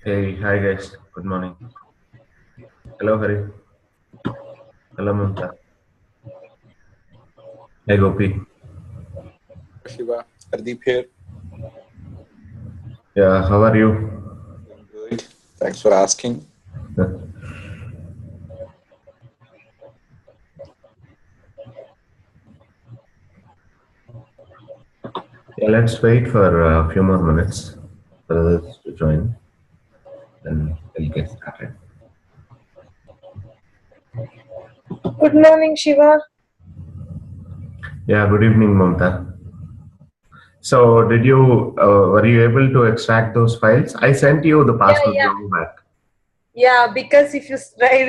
Hey, hi guys. Good morning. Hello, Hari. Hello, Mamta. Hey, Gopi. Shiva, Hardeep here. Yeah, how are you? Doing good. Thanks for asking. Yeah, let's wait for a few more minutes for others to join. Then we'll get started. Good morning, Shiva. Yeah, good evening, Mamta. So, were you able to extract those files? I sent you the Yeah, password yeah, long back. yeah. Because if you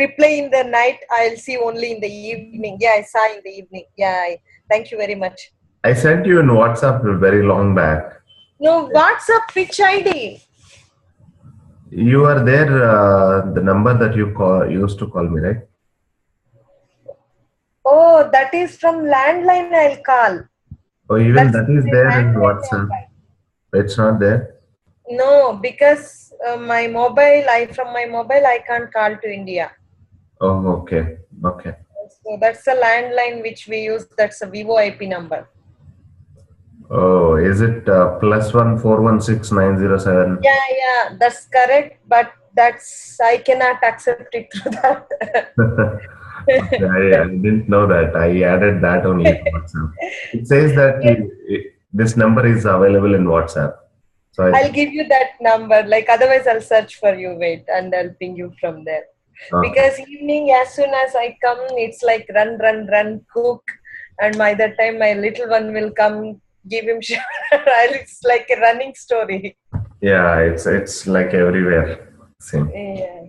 reply in the night, I'll see only in the evening. Yeah, I saw in the evening. Yeah, thank you very much. I sent you in WhatsApp very long back. No, WhatsApp, which ID? You are there, the number that used to call me, right? Oh, that is from landline. I'll call. Oh, even That's that is my there in landline WhatsApp. number. It's not there. No, because my mobile, from my mobile, I can't call to India. Oh, okay. Okay. So that's a landline which we use. That's a Vivo IP number. Oh, is it +1416907? Yeah, yeah, that's correct. But I cannot accept it through that. Okay, I didn't know that. I added that only to WhatsApp. It says that this number is available in WhatsApp. So I I'll thought, give you that number. Like otherwise, I'll search for you. Wait, and I'll ping you from there. okay. Because evening, as soon as I come, it's like run, run, run, cook, and by that time, my little one will come, give him shower. It's like a running story. Yeah, it's like everywhere. Same. Yeah.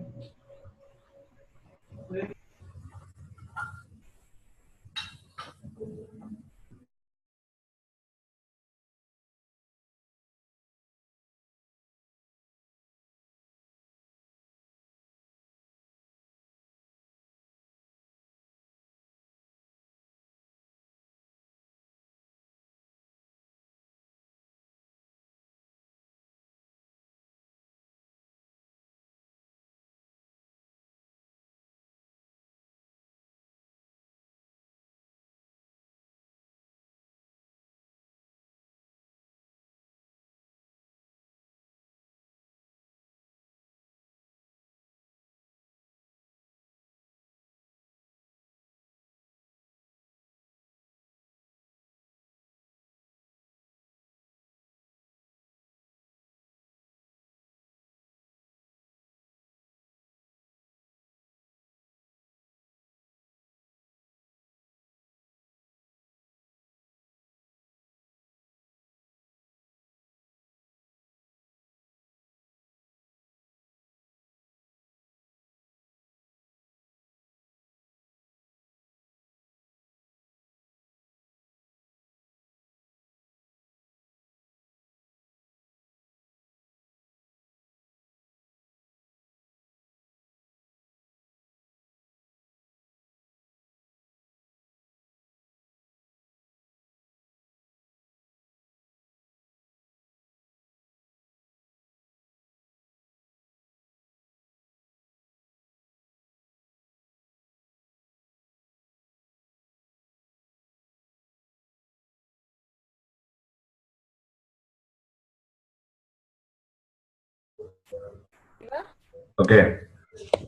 Okay.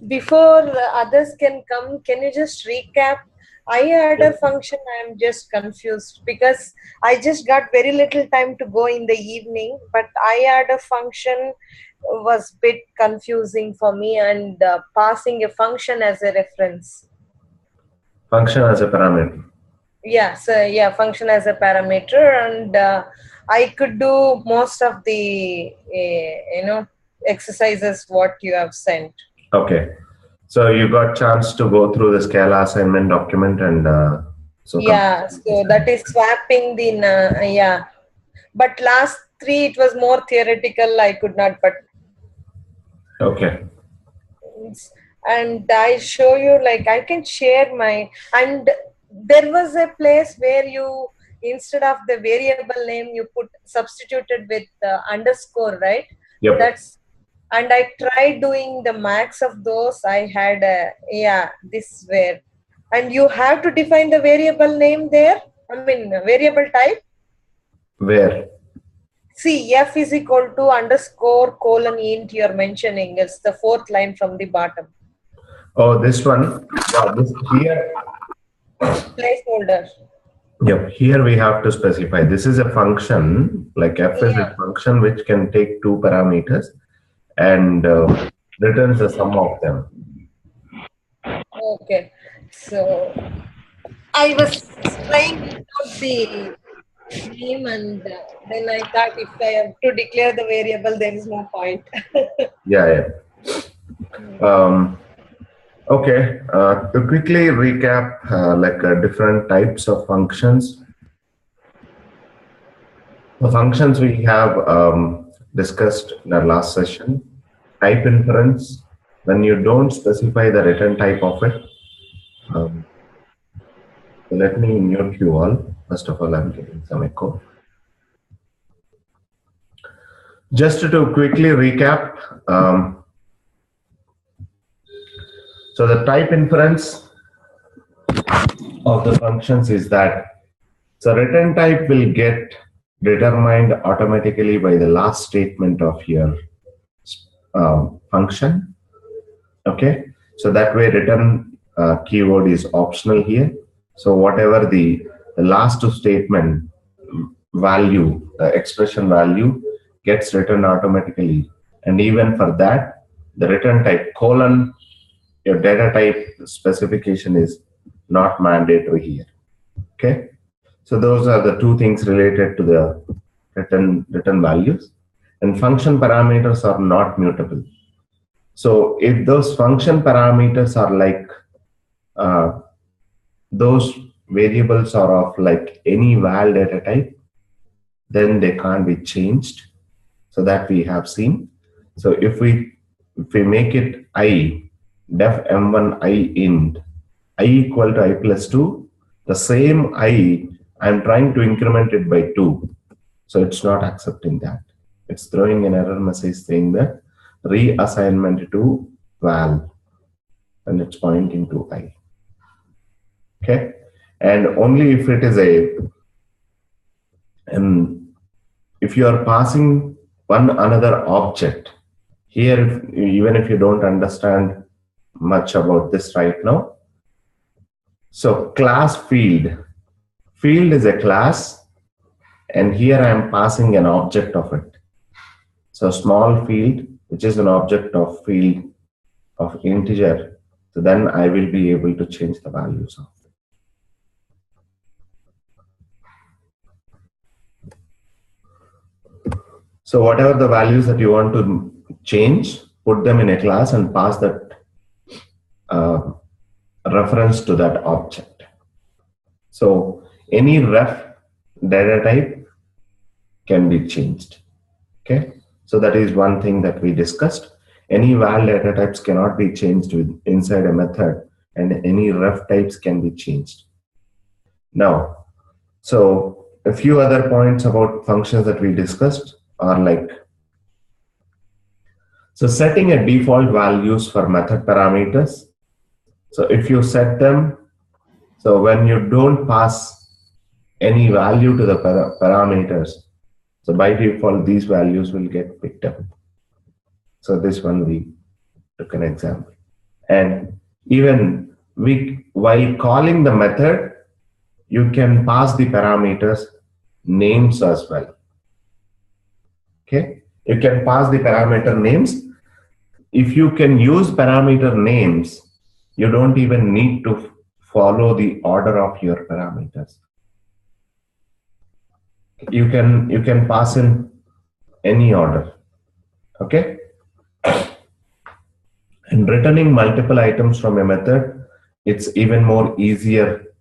Before others can come, can you just recap? I function, I'm just confused because I just got very little time to go in the evening, but I function was bit confusing for me and passing a function as a reference. Function as a parameter. Yeah, so yeah, function as a parameter, and I could do most of the exercises what you have sent. Okay. So you got chance to go through the Scala assignment document and so Yeah, complete the so that is assignment. swapping the yeah. But last three it was more theoretical. I could not, but Okay. and I show you like I can share my and there was a place where you instead of the variable name you put substituted with underscore, right? Yep. That's and I tried doing the max of those. I had this where, and you have to define the variable name there. I mean variable type. Where? See, f is equal to underscore colon int you're mentioning. It's the fourth line from the bottom. Oh, this one. Yeah, this here. Placeholder. Yep. Here we have to specify. This is a function, like f is a function which can take two parameters and returns the sum of them. Okay. So I was trying out the name, and then I thought if I have to declare the variable, there is no point. Yeah, okay. To quickly recap, different types of functions. The functions we have discussed in our last session. Type inference, when you don't specify the return type of it. So let me mute you all. First of all, I'm getting some echo. Just to quickly recap, so the type inference of the functions is that so return type will get determined automatically by the last statement of your function. Okay, so that way return keyword is optional here. So whatever the last statement value, expression value gets written automatically, and even for that, the return type colon, your data type specification is not mandatory here. Okay, so those are the two things related to the return values, and function parameters are not mutable. So if those function parameters are like those variables are of like any val data type, then they can't be changed. So that we have seen. So if we make it I, def m1 I int, I equal to I plus 2, the same I'm trying to increment it by 2. So it's not accepting that. It's throwing an error message saying that reassignment to val, and it's pointing to I. Okay, and only if it is if you are passing one another object here, even if you don't understand much about this right now. So class field is a class, and here I am passing an object of it. So small field, which is an object of field of integer, so then I will be able to change the values of it. So whatever the values that you want to change, put them in a class and pass that reference to that object. So any ref data type can be changed. Okay, so that is one thing that we discussed. Any val data types cannot be changed inside a method, and any ref types can be changed. Now, so a few other points about functions that we discussed are like, so setting a default values for method parameters. So if you set them, so when you don't pass any value to the parameters, so by default these values will get picked up. So this one we took an example. And even while calling the method, you can pass the parameters names as well. Okay, you can pass the parameter names. If you can use parameter names, you don't even need to follow the order of your parameters. You can pass in any order. Okay, and returning multiple items from a method, it's even more easier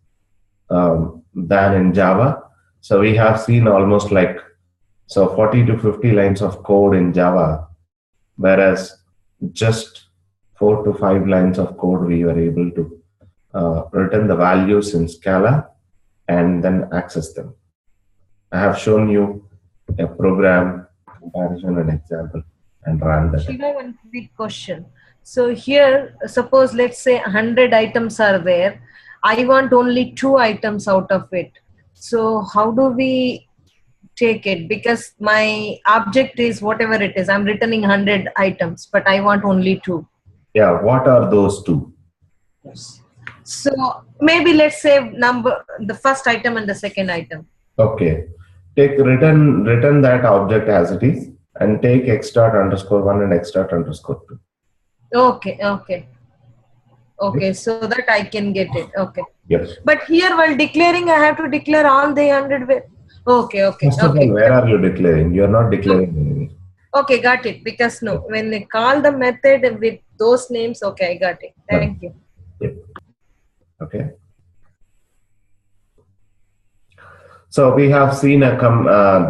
than in Java. So we have seen almost like 40 to 50 lines of code in Java, whereas just 4 to 5 lines of code we were able to return the values in Scala and then access them. I have shown you a program comparison and example. and run that. Shiva, one quick question. So here, suppose let's say 100 items are there. I want only 2 items out of it. So how do we take it? Because my object is whatever it is. I'm returning 100 items, but I want only 2. Yeah, what are those two? So maybe let's say the first item and the second item. Okay. Take return that object as it is and take x._1 and x._2. Okay, so that I can get it. Okay. Yes. But here while declaring, I have to declare all the 100. Okay. First of all, where are you declaring? You are not declaring anything. Okay, got it. Because no, when they call the method with those names, okay, I got it. Thank you. Yep. Okay. So we have seen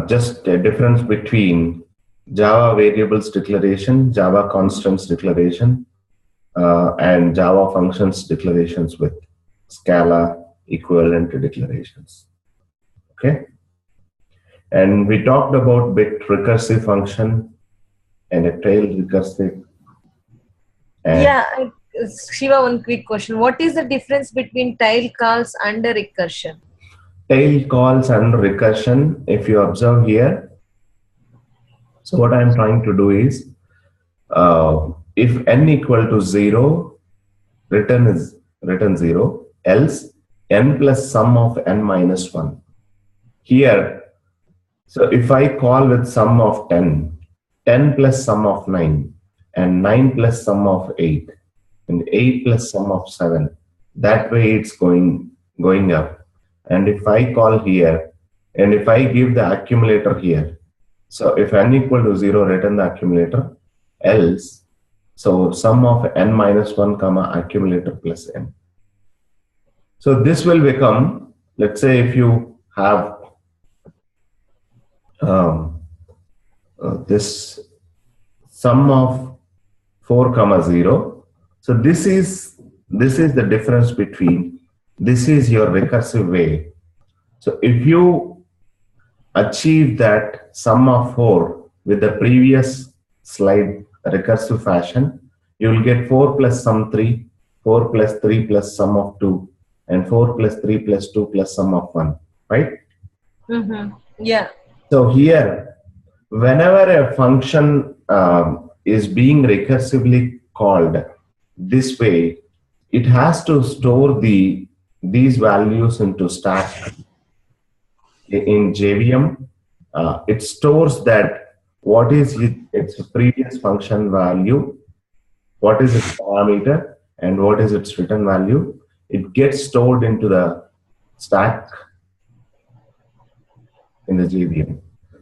just a difference between Java variables declaration, Java constants declaration, and Java functions declarations with Scala equivalent declarations. Okay. And we talked about bit recursive function and a tail recursive. Yeah, Shiva, one quick question. What is the difference between tail calls and a recursion? Tail calls and recursion, if you observe here, so what I'm trying to do is, if n equal to 0, return 0, else n plus sum of n minus 1. Here, so if I call with sum of 10, 10 plus sum of 9, and 9 plus sum of 8, and 8 plus sum of 7, that way it's going up. And if I call here, and if I give the accumulator here, so if n equal to 0, return the accumulator, else, so sum of n minus 1 comma accumulator plus n. So this will become, let's say if you have this sum of 4 comma 0. So this is the difference between, this is your recursive way. So if you achieve that sum of 4 with the previous slide recursive fashion, you will get 4 plus sum 3, 4 plus 3 plus sum of 2, and 4 plus 3 plus 2 plus sum of 1, right? Yeah. So here, whenever a function is being recursively called this way, it has to store these values into stack. In JVM, it stores that what is its previous function value, what is its parameter, and what is its return value. It gets stored into the stack in the JVM.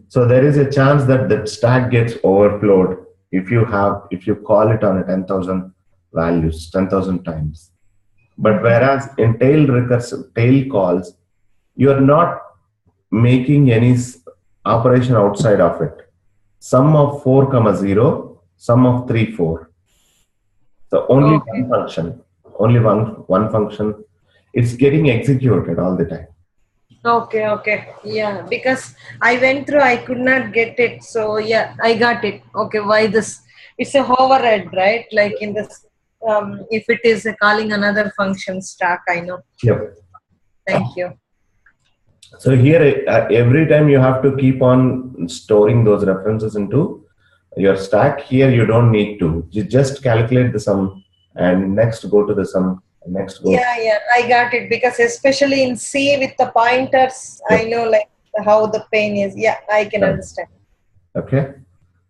So there is a chance that the stack gets overflowed if you call it on a 10,000 values, 10,000 times. But whereas in tail calls, you are not making any operation outside of it. Sum of 4 comma 0, sum of 3, 4. So only one function, only one function, it's getting executed all the time. Okay. Yeah, because I went through, I could not get it. So yeah, I got it. Okay, why this? It's a overhead, right? Like in this, if it is calling another function stack, I know. Yep. Thank you. So here, every time you have to keep on storing those references into your stack. Here you don't need to. You just calculate the sum and next go to the sum. Next go. Yeah, I got it, because especially in C with the pointers, Yep. I know like how the pain is. Yeah, I can understand. Okay,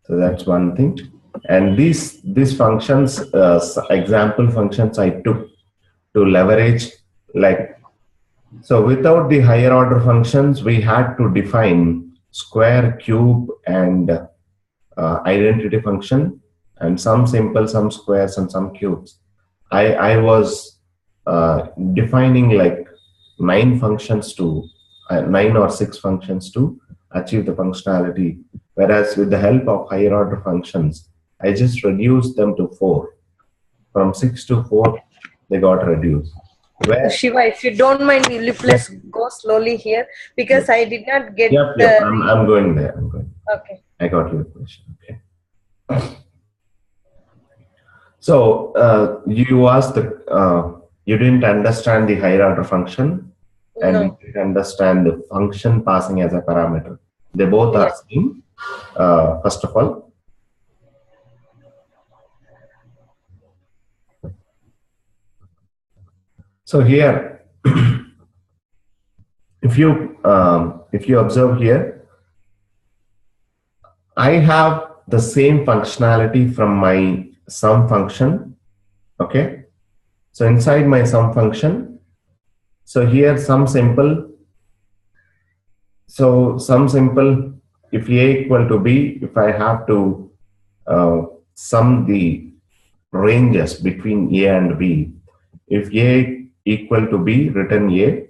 so that's one thing. And these functions, example functions I took to leverage, like, so without the higher order functions, we had to define square, cube, and identity function, and some simple, some squares, and some cubes. I was defining like 9 functions to 9 or 6 functions to achieve the functionality, whereas with the help of higher order functions, I just reduced them to 4. From 6 to 4, they got reduced. Shiva, if you don't mind, will you please go slowly here, because I did not get Yep. I'm going there. Okay. I got your question. Okay. So you asked you didn't understand the higher order function, and No. you didn't understand the function passing as a parameter. They both are Yes. same. First of all, so here, if you observe here, I have the same functionality from my sum function. Okay, so inside my sum function, so here sum simple. So sum simple, if a equal to b, if I have to sum the ranges between a and b, if a equal to b, return a.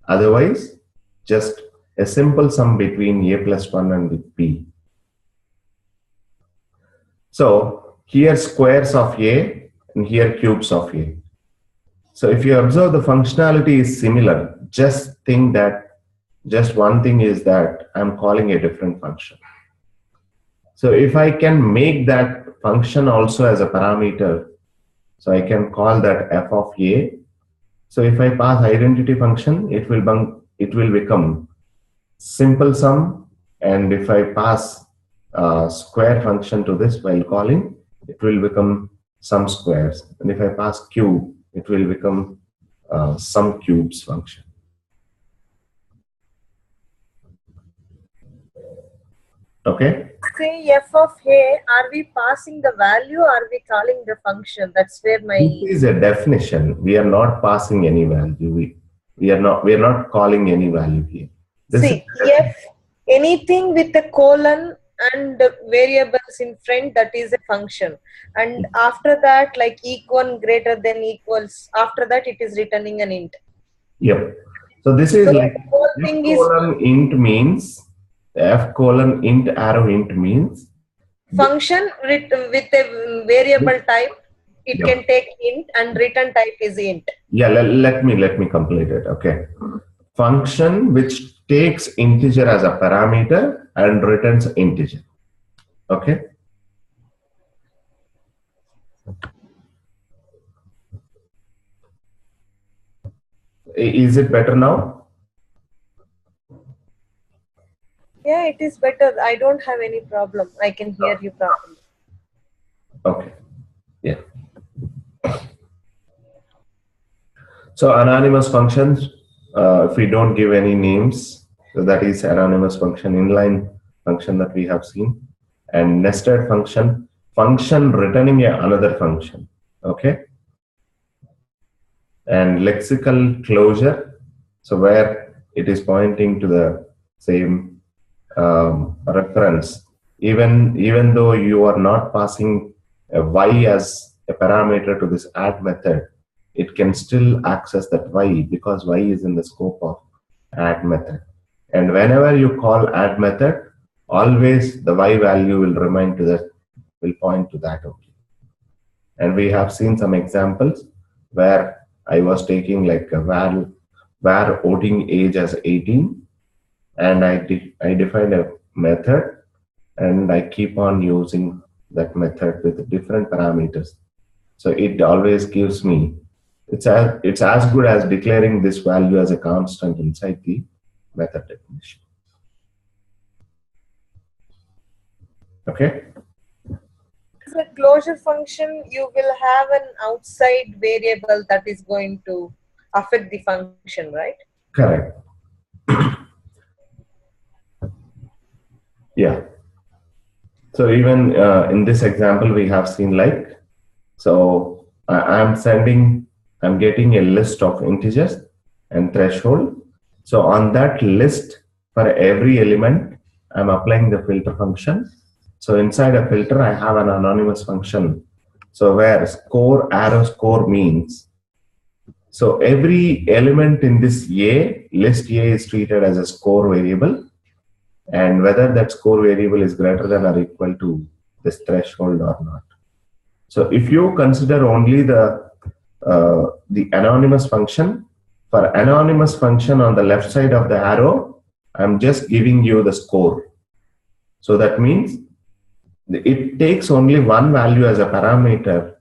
Otherwise, just a simple sum between a plus 1 and b. So here squares of a and here cubes of a. So if you observe, the functionality is similar. Just think that just one thing is that I'm calling a different function. So if I can make that function also as a parameter, so I can call that f of a. So if I pass identity function, it will become simple sum, and if I pass square function to this while calling, it will become sum squares, and if I pass cube, it will become sum cubes function. Okay. Say f of a, are we passing the value or are we calling the function? That's where my This is a definition. We are not passing any value. We are not calling any value here. This see is f anything with a colon and variables in front, that is a function, and after that like equal, greater than, equals, after that it is returning an int. Yep. So this is So like the whole f thing is colon int means f colon int arrow int means function written with a variable type. It yep. can take int and return type is int. Yeah, let me complete it. Okay. Function which takes integer as a parameter and returns integer. Okay. Is it better now? Yeah, it is better. I don't have any problem. I can hear you properly. Okay. Yeah. So anonymous functions, if we don't give any names, so that is anonymous function, inline function that we have seen, and nested function, function returning another function. Okay. And lexical closure, so where it is pointing to the same reference, even though you are not passing a y as a parameter to this add method, it can still access that y because y is in the scope of add method. And whenever you call add method, always the y value will point to that only. And we have seen some examples where I was taking like a var voting age as 18, and I defined a method, and I keep on using that method with different parameters. So it always gives me, it's as good as declaring this value as a constant inside the method definition. Okay. As a closure function, you will have an outside variable that is going to affect the function, right? Correct. Yeah. So even in this example, we have seen like, so I'm getting a list of integers and threshold. So on that list, for every element, I'm applying the filter function. So inside a filter, I have an anonymous function. So where score arrow score means, so every element in this A, list A is treated as a score variable, and whether that score variable is greater than or equal to this threshold or not. So if you consider only the anonymous function, for anonymous function on the left side of the arrow, I'm just giving you the score. So that means it takes only one value as a parameter,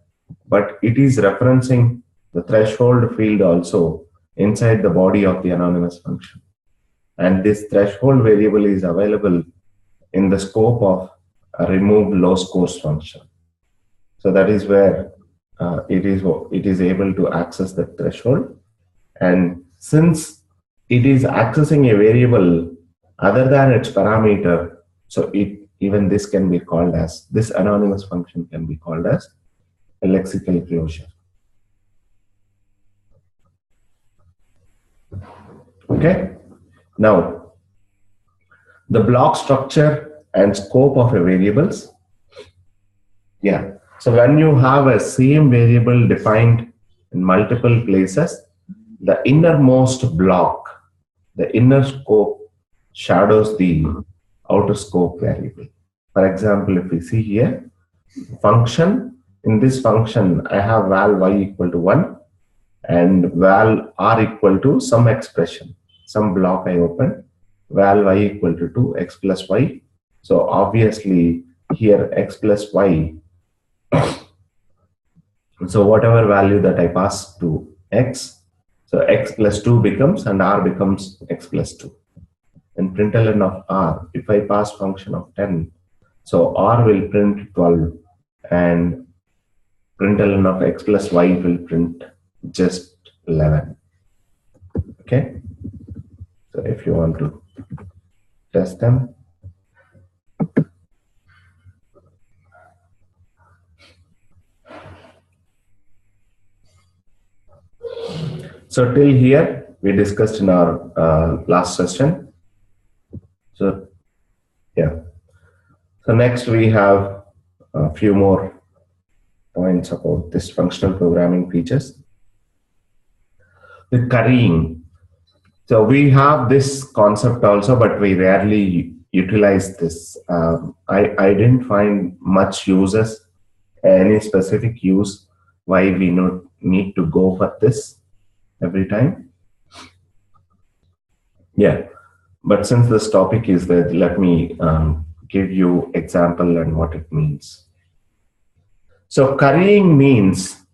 but it is referencing the threshold field also inside the body of the anonymous function. And this threshold variable is available in the scope of a remove low scores function. So that is where it is able to access the threshold. And since it is accessing a variable other than its parameter, so even this can be called as, this anonymous function can be called as a lexical closure. Okay. Now, the block structure and scope of a variables. Yeah. So when you have a same variable defined in multiple places, the innermost block, the inner scope shadows the outer scope variable. For example, if we see here, function, in this function, I have val y equal to 1 and val r equal to some expression, some block I open, val y equal to 2, x plus y. So obviously here x plus y, so whatever value that I pass to x, so x plus 2 becomes, and r becomes x plus 2. And println of r, if I pass function of 10, so r will print 12 and println of x plus y will print just 11. Okay. So if you want to test them. So till here, we discussed in our last session. So yeah. So next we have a few more points about this functional programming features. The currying. So we have this concept also, but we rarely utilize this. I didn't find much uses, any specific use why we need to go for this every time. Yeah, but since this topic is there, let me give you example and what it means. So currying means,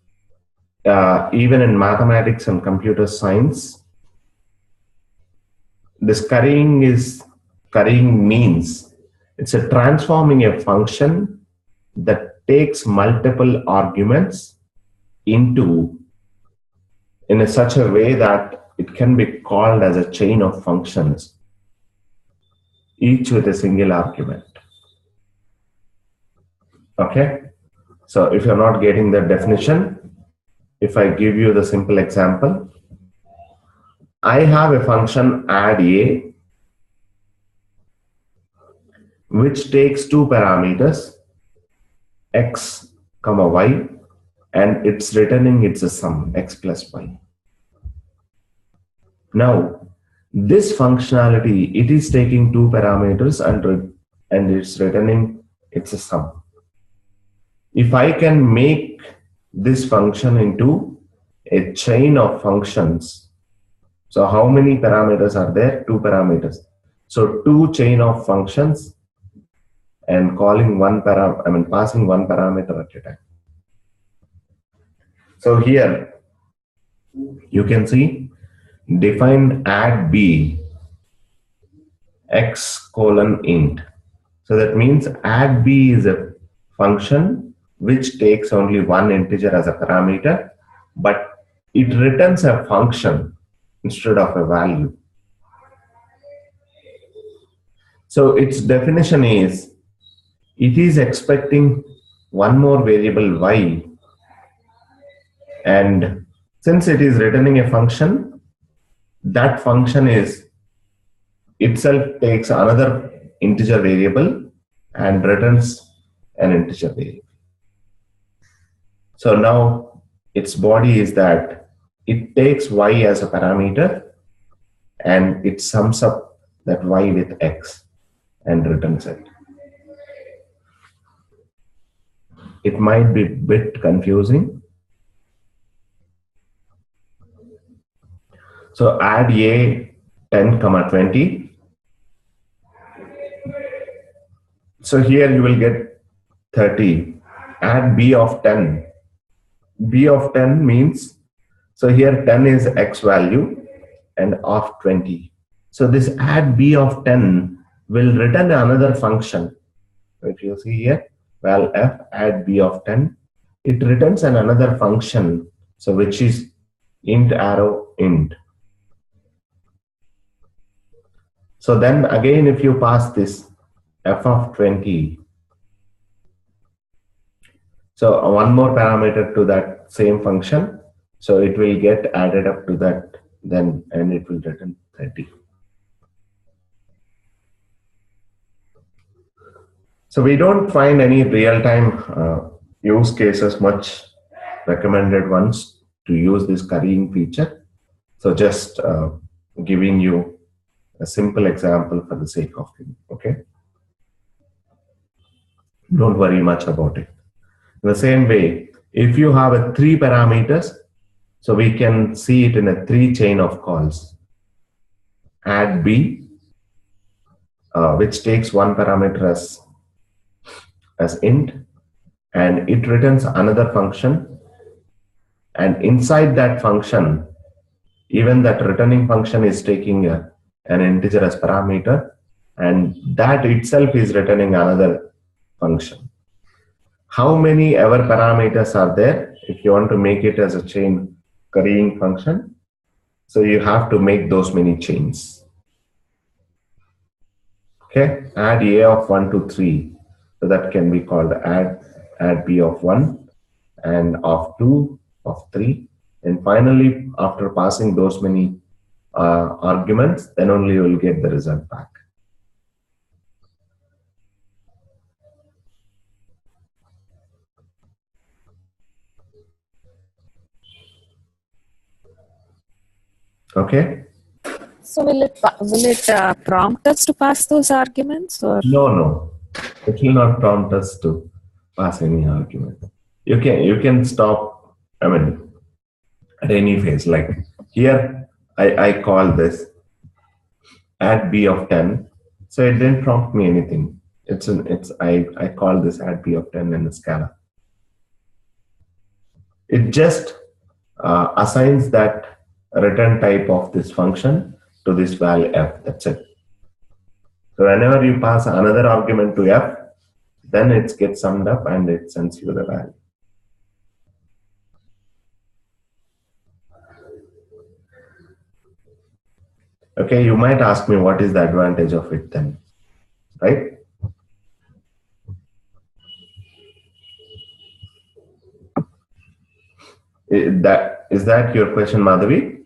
even in mathematics and computer science, this currying means it's a transforming a function that takes multiple arguments into in such a way that it can be called as a chain of functions, each with a single argument. Okay, so if you're not getting the definition, if I give you the simple example, I have a function add a which takes two parameters x comma y, and it's returning it's a sum x plus y. Now this functionality, it is taking two parameters and it's returning it's a sum. If I can make this function into a chain of functions, so how many parameters are there? Two parameters. So two chain of functions and calling passing one parameter at a time. So here you can see define add b x colon int. So that means add b is a function which takes only one integer as a parameter, but it returns a function instead of a value. So its definition is, it is expecting one more variable y, and since it is returning a function, that function is itself takes another integer variable and returns an integer variable. So now its body is that it takes y as a parameter and it sums up that y with x and returns it. It might be a bit confusing. So add a 10 comma 20. So here you will get 30, add b of 10. B of 10 means, so here 10 is x value and of 20. So this add b of 10 will return another function. If you see here, val f add b of 10, it returns another function, so which is int arrow int. So then again, if you pass this f of 20, so one more parameter to that same function, so it will get added up to that then, and it will return 30. So we don't find any real-time use cases, much recommended ones to use this currying feature. So just giving you a simple example for the sake of it, okay? Don't worry much about it. In the same way, if you have a 3 parameters, so we can see it in a 3 chain of calls. Add b, which takes one parameter as int, and it returns another function. And inside that function, even that returning function is taking an integer as parameter, and that itself is returning another function. How many ever parameters are there? If you want to make it as a chain currying function, so you have to make those many chains. Okay, add a of 1 to 3. So that can be called add b of 1 and of 2 of 3. And finally, after passing those many arguments, then only you will get the result back. Okay. So will it prompt us to pass those arguments, or No, it will not prompt us to pass any argument. You can stop. I mean, at any phase. Like here, I call this add b of 10. So it didn't prompt me anything. I call this add b of 10 in the Scala. It just assigns that return type of this function to this val f. That's it. So whenever you pass another argument to f, then it gets summed up and it sends you the value. Okay, you might ask me what is the advantage of it then, right? Is that your question, Madhavi?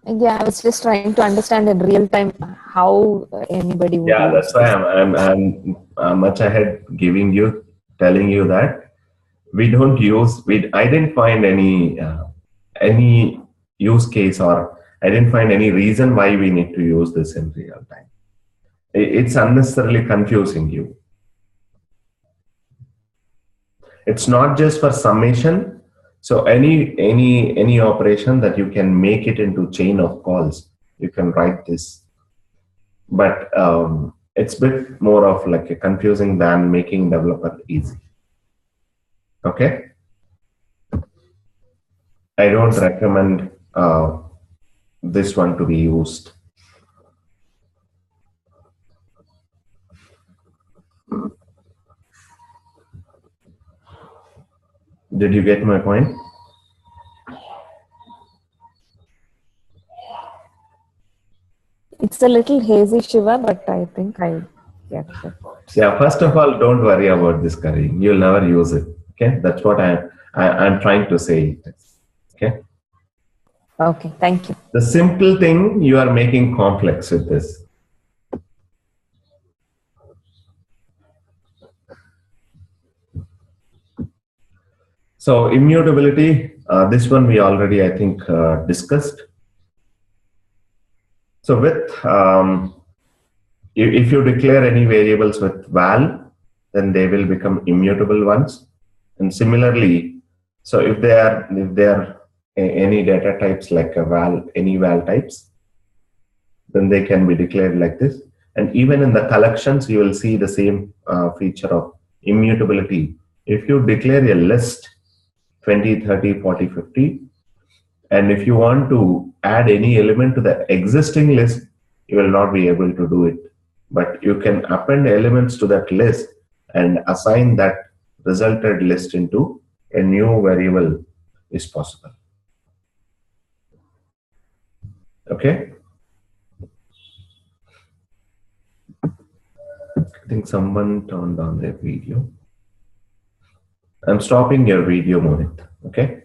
yeah, I was just trying to understand in real time how anybody would. Yeah, use that's why I'm much ahead telling you that we don't use. I didn't find any use case, or I didn't find any reason why we need to use this in real time. It's unnecessarily confusing you. It's not just for summation. So any operation that you can make it into chain of calls, you can write this. But it's a bit more of like a confusing than making developer easy. Okay. I don't recommend this one to be used. Did you get my point? It's a little hazy, Shiva, but I think I get it. Yeah, first of all, don't worry about this currying. You'll never use it. Okay, that's what I'm trying to say. Okay. Okay, thank you. The simple thing you are making complex with this. So immutability, this one we already, I think, discussed. So with, if you declare any variables with val, then they will become immutable ones. And similarly, so if they are any data types like a val, any val types, then they can be declared like this. And even in the collections, you will see the same feature of immutability. If you declare a list 20, 30, 40, 50, and if you want to add any element to the existing list, you will not be able to do it. But you can append elements to that list and assign that resulted list into a new variable is possible. Okay. I think someone turned on their video. I'm stopping your video, Mohit. Okay.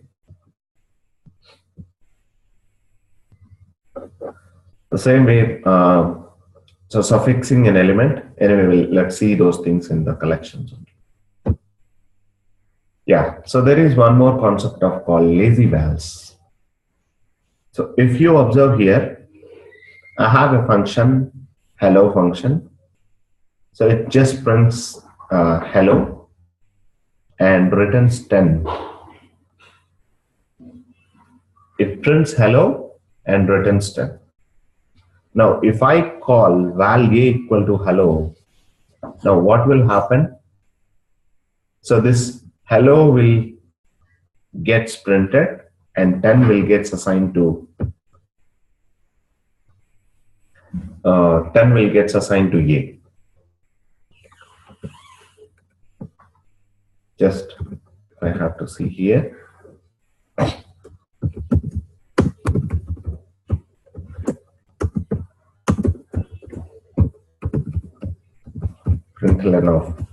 The same way, so suffixing an element. Anyway, let's see those things in the collections. Yeah. So there is one more concept of called lazy vals. So if you observe here, I have a function, hello function. So it just prints hello and returns 10. It prints hello and returns 10. Now, if I call val a equal to hello, now what will happen? So this hello will gets printed and 10 will gets assigned to 10 will gets assigned to a. Just I have to see here. Println of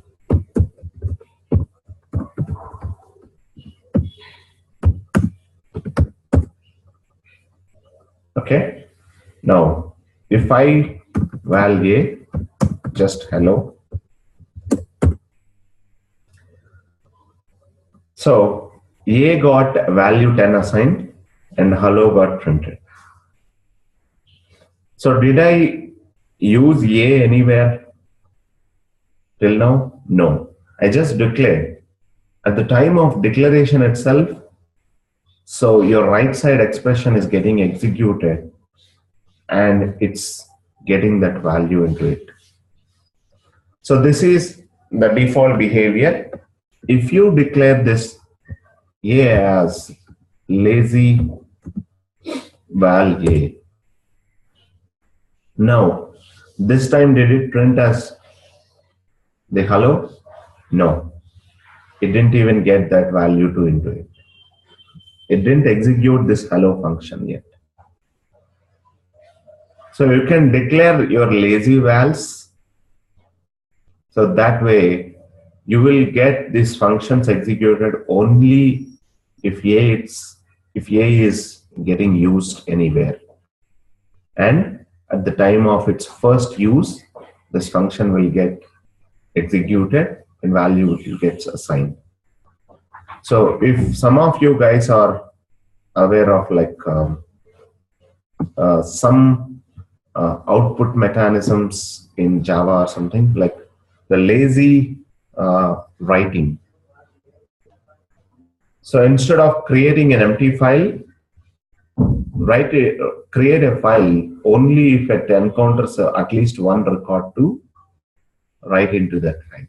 okay. Now if I val a just hello, so a got value 10 assigned and hello got printed. So did I use a anywhere till now? No. I just declared. At the time of declaration itself, so your right side expression is getting executed and it's getting that value into it. So this is the default behavior. If you declare this a as lazy val a, now this time did it print as the hello? No. It didn't even get that value to into it. It didn't execute this hello function yet. So you can declare your lazy vals. So that way you will get these functions executed only if a is getting used anywhere. And at the time of its first use, this function will get executed and value gets assigned. So if some of you guys are aware of like some output mechanisms in Java or something, like the lazy writing. So instead of creating an empty file, create a file only if it encounters at least one record to write into that file.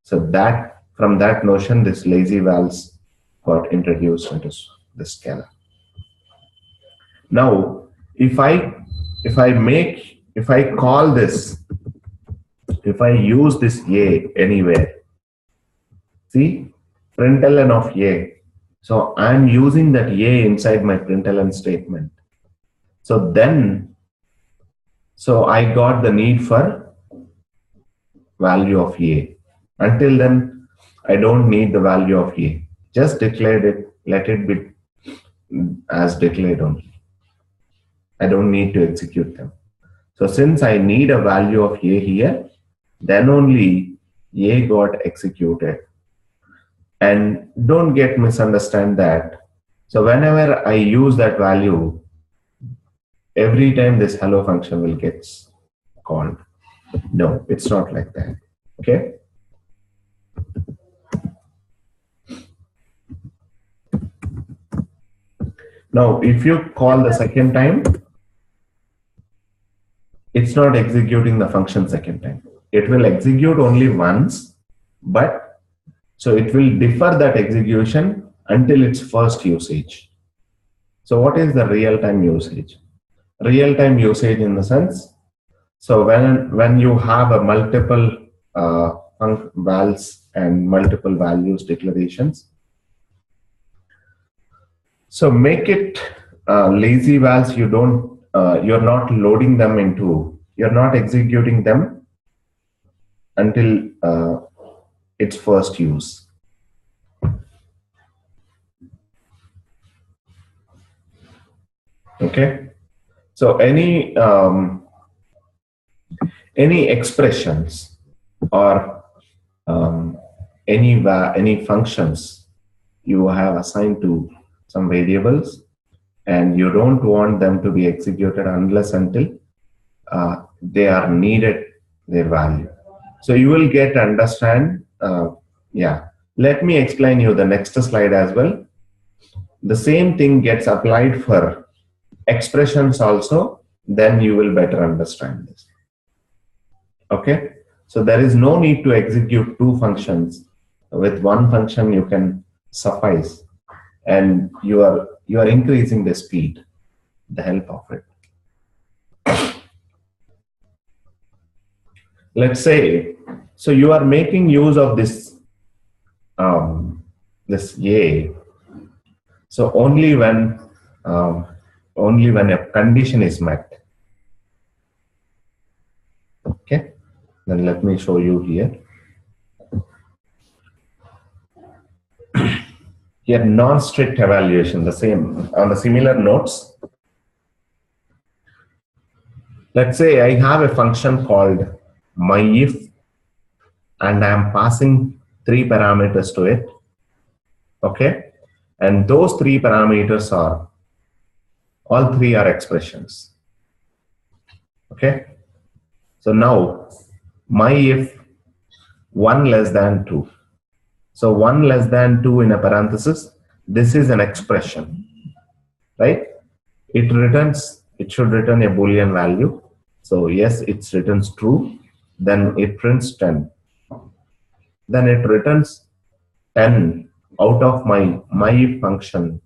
So that from that notion, this lazy vals got introduced into the Scala. Now, if I call this, if I use this a anywhere, see println of a. So I'm using that a inside my println statement. So then, so I got the need for value of a. Until then, I don't need the value of a. Just declared it, let it be as declared only. I don't need to execute them. So since I need a value of a here, then only a got executed. And don't get misunderstand that. So whenever I use that value, every time this hello function will get called. No, it's not like that. Okay. Now, if you call the second time, it's not executing the function second time. It will execute only once but so it will defer that execution until its first usage. So what is the real-time usage? Real-time usage in the sense, so when you have a multiple vals and multiple values declarations, so make it lazy vals. You don't, you're not loading them into, you're not executing them until its first use. Okay, so any expressions or any functions you have assigned to some variables, and you don't want them to be executed unless until they are needed their value. So you will get understand. Yeah, let me explain you the next slide as well. The same thing gets applied for expressions also, then you will better understand this. Okay, so there is no need to execute two functions. With one function you can suffice, and you are increasing the speed, the help of it. Let's say, so you are making use of this this A. So only when a condition is met. Okay, then let me show you here. Here, non-strict evaluation, the same on the similar notes. Let's say I have a function called myIf, and I am passing 3 parameters to it. Okay, and those 3 parameters are, all 3 are expressions. Okay, so now myIf 1 less than 2. So 1 less than 2 in a parenthesis, this is an expression, right? It returns, it should return a Boolean value. So yes, it returns true. Then it prints 10. Then it returns 10 out of my if function.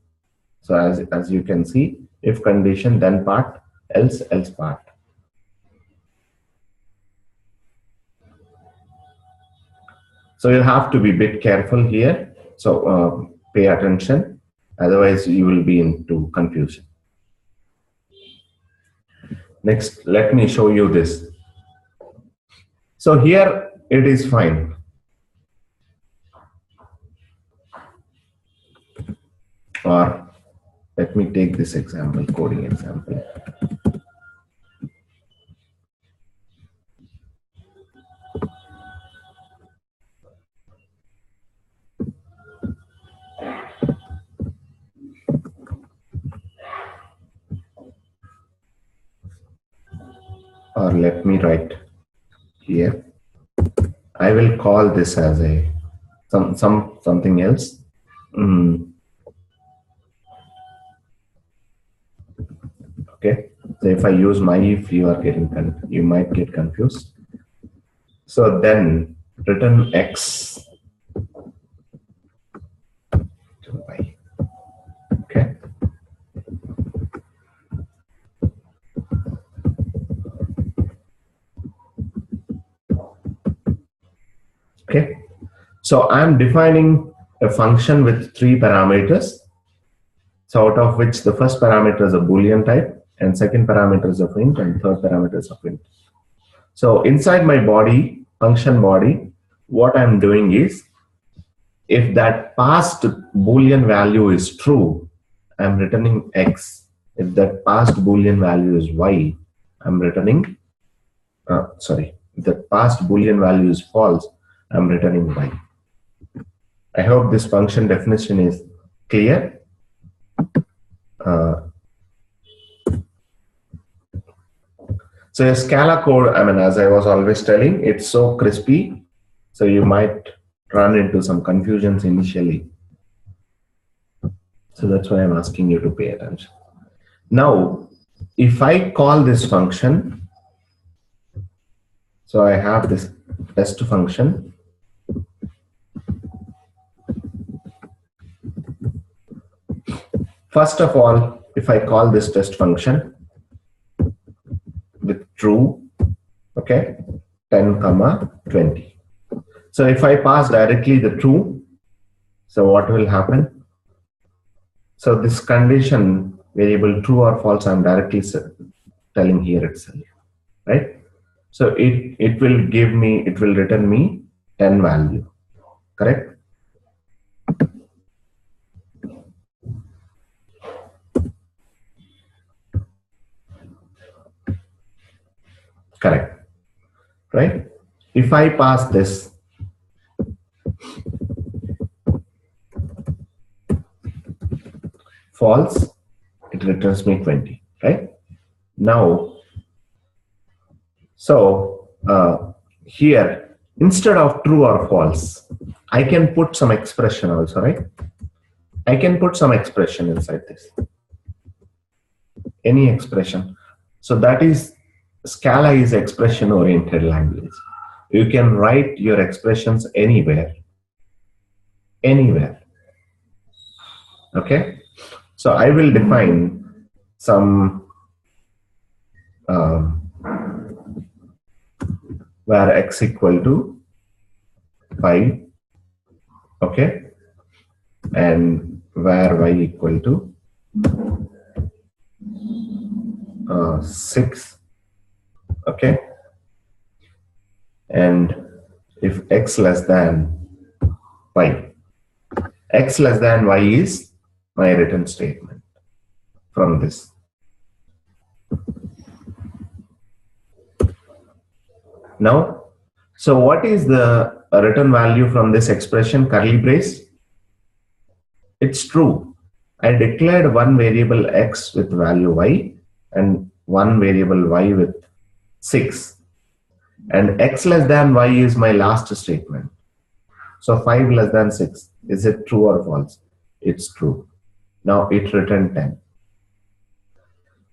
So as you can see, if condition, then part, else part. So you have to be a bit careful here. So pay attention, otherwise you will be into confusion. Next, let me show you this. So here it is fine. Or let me take this example, coding example. Or let me write here. I will call this as a something else. Okay. So if I use myIf, you might get confused. So then return x to y. Okay. Okay. So I'm defining a function with 3 parameters. So out of which the first parameter is a Boolean type, and second parameter is of int, and third parameter is of int. So inside my body, function body, what I'm doing is, if that passed Boolean value is true, I'm returning x. If that passed Boolean value is y, I'm returning, if that passed Boolean value is false, I'm returning y. I hope this function definition is clear. So a Scala code, I mean, as I was always telling, it's so crispy, so you might run into some confusions initially. So that's why I'm asking you to pay attention. Now, if I call this function, so I have this test function, First of all, if I call this test function with true, okay, 10 comma 20. So if I pass directly the true, so what will happen? So this condition variable true or false, I'm directly telling here itself, right? So it will give me, it will return me 10 value, correct? Correct, right? If I pass this false, it returns me 20, right? Now, so here, instead of true or false, I can put some expression also, right? I can put some expression inside this. Any expression. So that is, Scala is expression oriented language. You can write your expressions anywhere. Anywhere. Okay? So I will define some where x equal to 5, okay, and where y equal to 6, okay, and if x less than y, x less than y is my return statement from this. Now, so what is the return value from this expression, curly brace? It's true. I declared one variable x with value y and one variable y with 6. And x less than y is my last statement. So 5 less than 6. Is it true or false? It's true. Now it returned 10.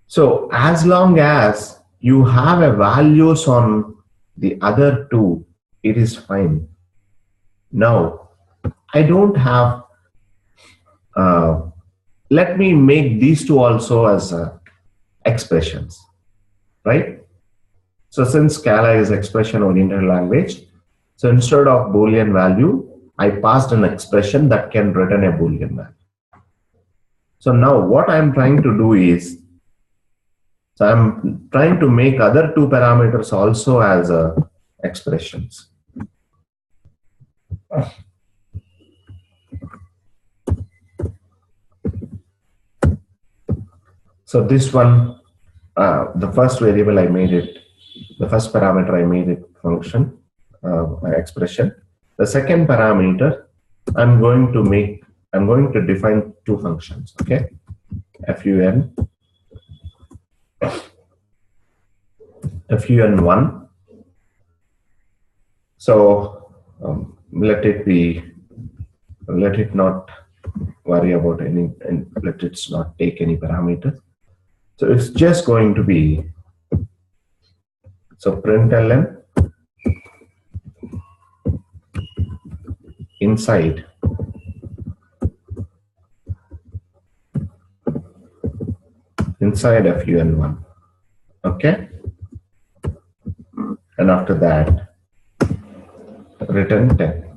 So as long as you have a values on the other two, it is fine. Now, I don't have, let me make these two also as expressions, right? So since Scala is expression oriented language, so instead of Boolean value, I passed an expression that can return a Boolean value. So now what I'm trying to do is, so I'm trying to make other two parameters also as expressions. So this one, the first variable I made it, the first parameter I made it function, expression. The second parameter, I'm going to define two functions, okay? fun1. So let it not worry about any, and let it not take any parameters. So it's just going to be, so println inside fun1, okay, and after that return 10.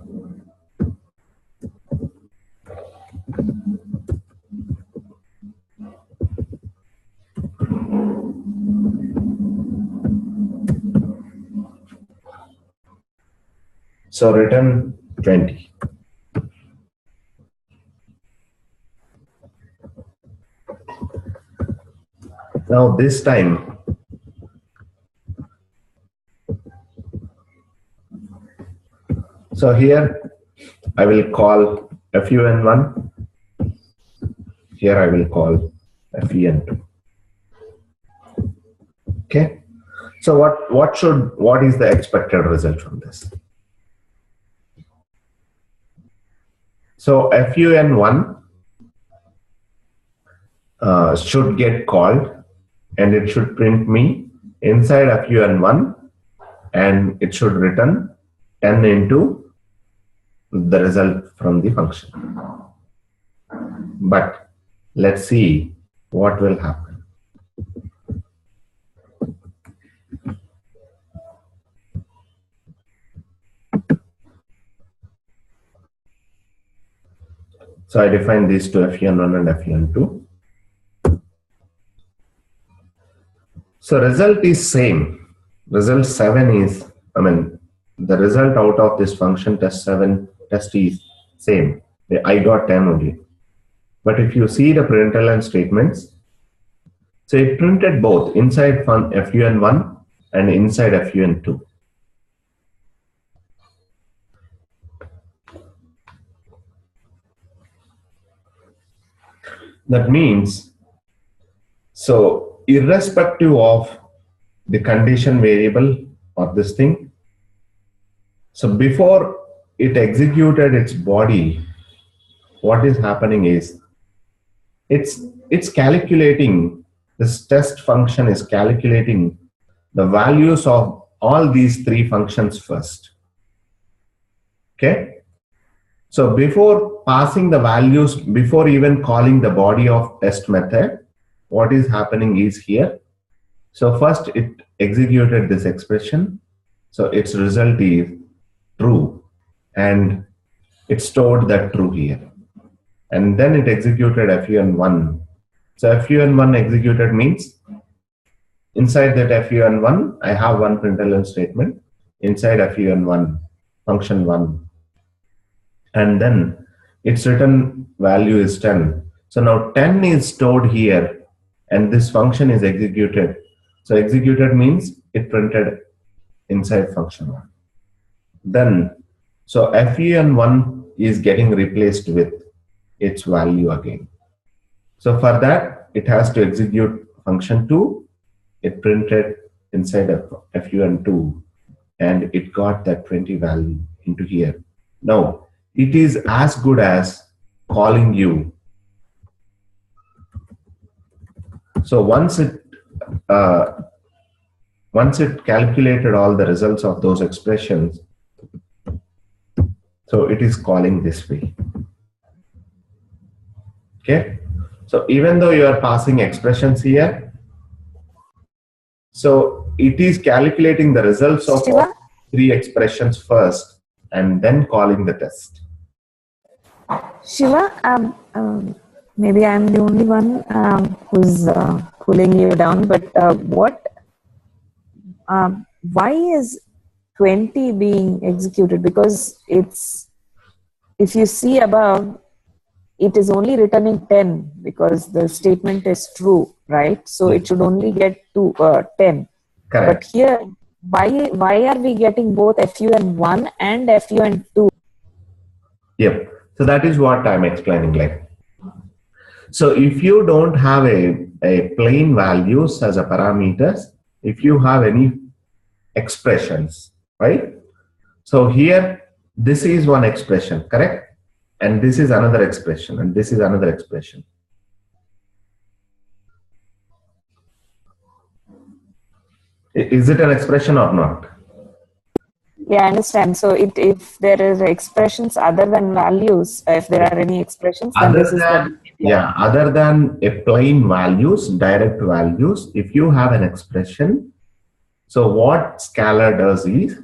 So return 20. Now this time, so here I will call fun1, here I will call fun2. Okay, so what is the expected result from this? So fun1 should get called and it should print me inside fun1 and it should return 10 into the result from the function. But Let's see what will happen. So I define these two, fun1 and fun2. So result is same. Result 7 is, the result out of this function test7 test is same. I got 10 only. But if you see the println statements, so it printed both inside fun1 and inside fun2. That means, so irrespective of the condition variable or this thing, so before it executed its body, what is happening is it's calculating, this test function is calculating the values of all these three functions first. Okay. So before passing the values, before even calling the body of test method, what is happening is here. So first it executed this expression. So its result is true, and it stored that true here. And then it executed fun1. So fun1 executed means inside that fun1, I have one println statement inside fun1, function 1. And then its return value is 10. So now 10 is stored here, and this function is executed. So executed means it printed inside function 1. Then, so fun1 is getting replaced with its value again. So for that, it has to execute function 2. It printed inside fun2, and it got that 20 value into here. Now, it is as good as calling you. So once it calculated all the results of those expressions, so it is calling this way. Okay. So even though you are passing expressions here, so it is calculating the results of all three expressions first and then calling the test. Shiva, maybe I'm the only one who's cooling you down, but why is 20 being executed? Because if you see above, it is only returning 10 because the statement is true, right? So it should only get to 10. Correct. But here, why are we getting both fun1 and fun2? Yep. So that is what I'm explaining. Like, so if you don't have a plain values as a parameters, if you have any expressions, right? So here, this is one expression, correct? And this is another expression, and this is another expression. Is it an expression or not? Yeah, I understand. So if there is expressions other than values, if there are any expressions, then Other this is than, the other than a plain values, direct values, if you have an expression, so what Scala does is,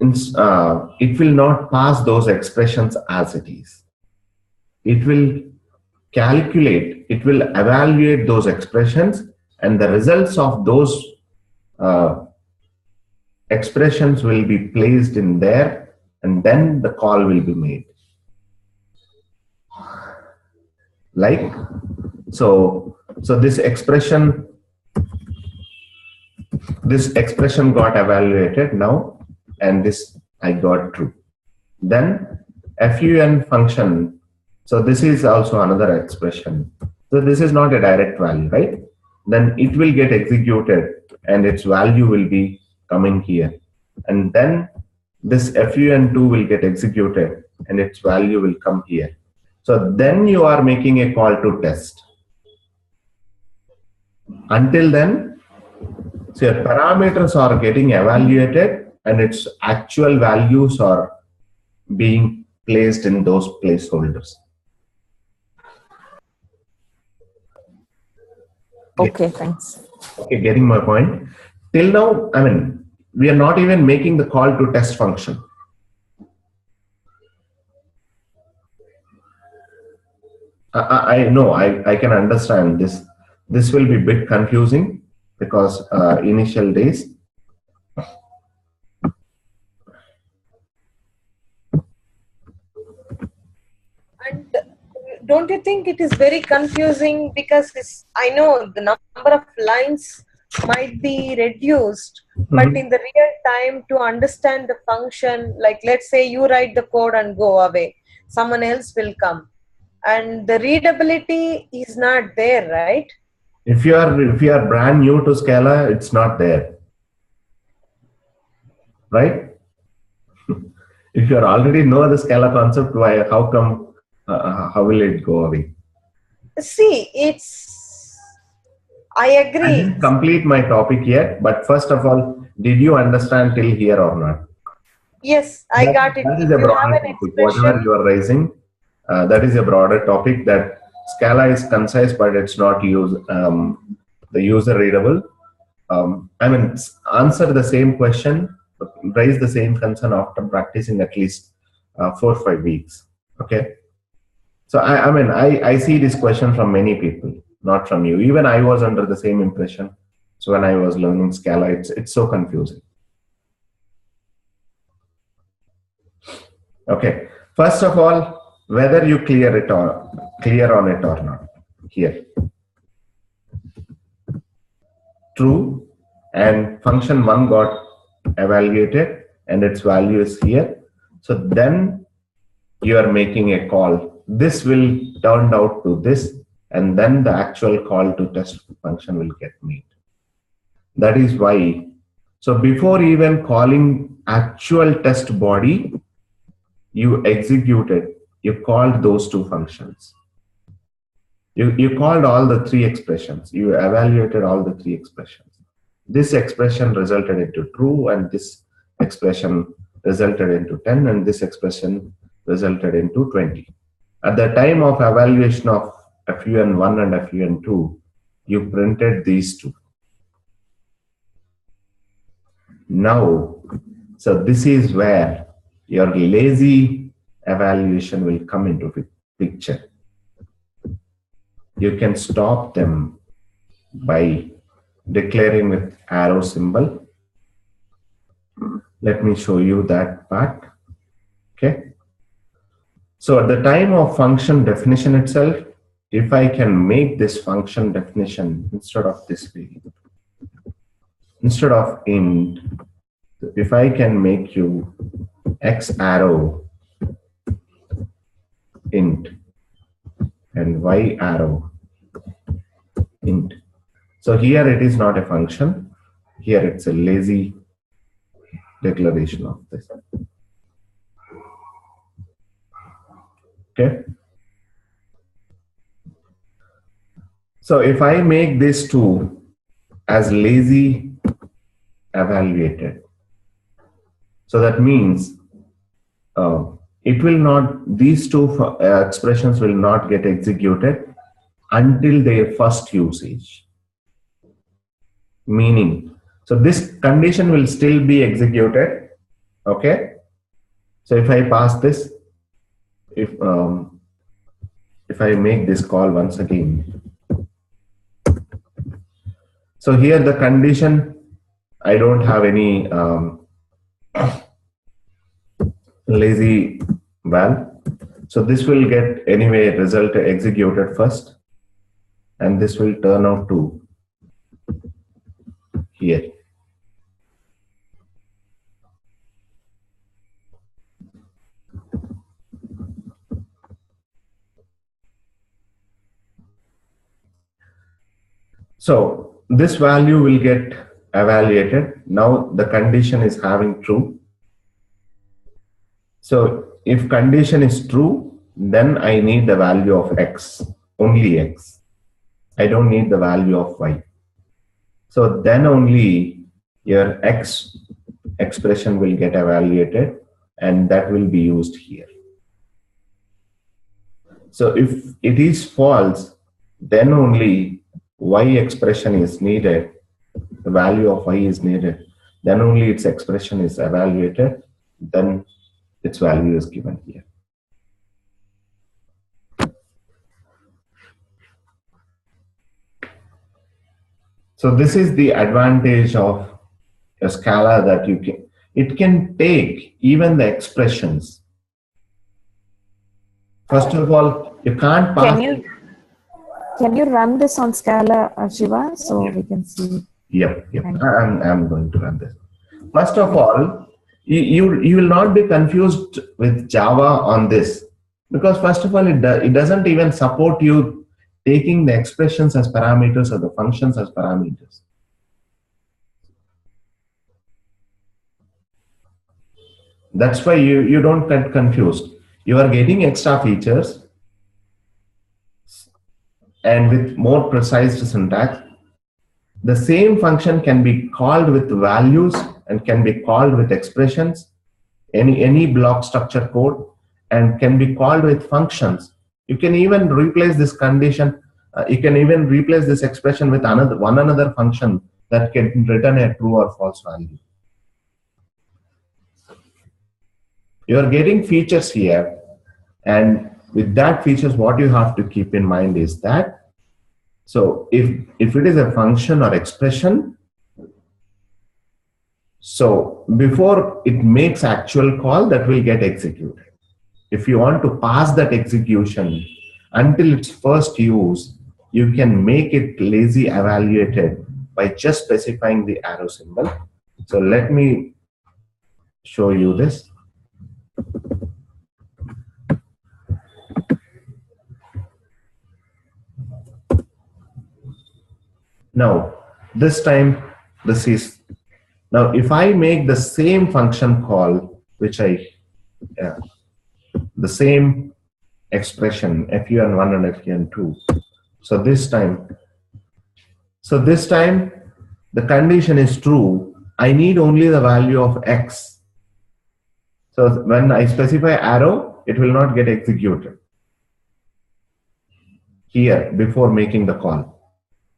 it will not pass those expressions as it is. It will calculate, it will evaluate those expressions, and the results of those expressions will be placed in there, and then the call will be made. Like, so this expression got evaluated now, and this I got true. Then fun function, so this is also another expression. So this is not a direct value, right? Then it will get executed, and its value will be coming here, and then this fun2 will get executed, and its value will come here. So then you are making a call to test. Until then, so your parameters are getting evaluated, and its actual values are being placed in those placeholders. Okay, thanks. Okay, getting my point. Till now, I mean, we are not even making the call to test function. I know, I can understand this. This will be a bit confusing because initial days. And don't you think it is very confusing because I know the number of lines might be reduced, but in the real time to understand the function, like let's say you write the code and go away, someone else will come, and the readability is not there, right? If you are brand new to Scala, it's not there, right? If you already know the Scala concept, why? How come? How will it go away? See, I I agree. didn't complete my topic yet, but first of all, did you understand till here or not? Yes, I got it. That is If a you have broader an topic. Whatever expression, you are raising, that is a broader topic. That Scala is concise, but it's not the user readable. I mean, answer the same question, raise the same concern after practicing at least 4 or 5 weeks. Okay. So I mean, I see this question from many people, not from you. Even I was under the same impression. So when I was learning Scala, it's so confusing. Okay. First of all, whether you clear on it or not. Here. True, and function 1 got evaluated and its value is here. So then you are making a call. This will turn out to this, and then the actual call to test function will get made. That is why. So before even calling actual test body, you called those two functions. You called all the three expressions. You evaluated all the three expressions. This expression resulted into true, and this expression resulted into 10, and this expression resulted into 20. At the time of evaluation of fun1 and fun2, you printed these two. Now, so this is where your lazy evaluation will come into the picture. You can stop them by declaring with arrow symbol. Let me show you that part. Okay. So at the time of function definition itself, if I can make this function definition instead of this variable, instead of int, if I can make you x arrow int and y arrow int. So here it is not a function. Here it's a lazy declaration of this. Okay. So if I make this two as lazy evaluated, so that means it will not, these two expressions will not get executed until their first usage. Meaning, so this condition will still be executed. Okay. So if I pass this, if I make this call once again, so here the condition, I don't have any lazy val. So this will get anyway result executed first, and this will turn out to here. So this value will get evaluated. Now the condition is having true. So if condition is true, then I need the value of x, only x. I don't need the value of y. So then only your x expression will get evaluated, and that will be used here. So if it is false, then only y expression is needed, the value of y is needed, then only its expression is evaluated, then its value is given here. So this is the advantage of a Scala, that it can take even the expressions. First of all, you can't pass. Can you run this on Scala, Shiva, so we can see? Yep. I'm going to run this. First of all, you will not be confused with Java on this, because first of all, it doesn't even support you taking the expressions as parameters or the functions as parameters. That's why you don't get confused. You are getting extra features and with more precise syntax. The same function can be called with values and can be called with expressions, any block structure code, and can be called with functions. You can even replace this condition. You can even replace this expression with another function that can return a true or false value. You are getting features here, and with that features, what you have to keep in mind is that, so if it is a function or expression, so before it makes actual call, that will get executed. If you want to pass that execution until its first use, you can make it lazy evaluated by just specifying the arrow symbol. So let me show you this. Now, this time, now if I make the same function call, the same expression, fun1 and fun2. So this time, the condition is true. I need only the value of x. So when I specify arrow, it will not get executed here before making the call.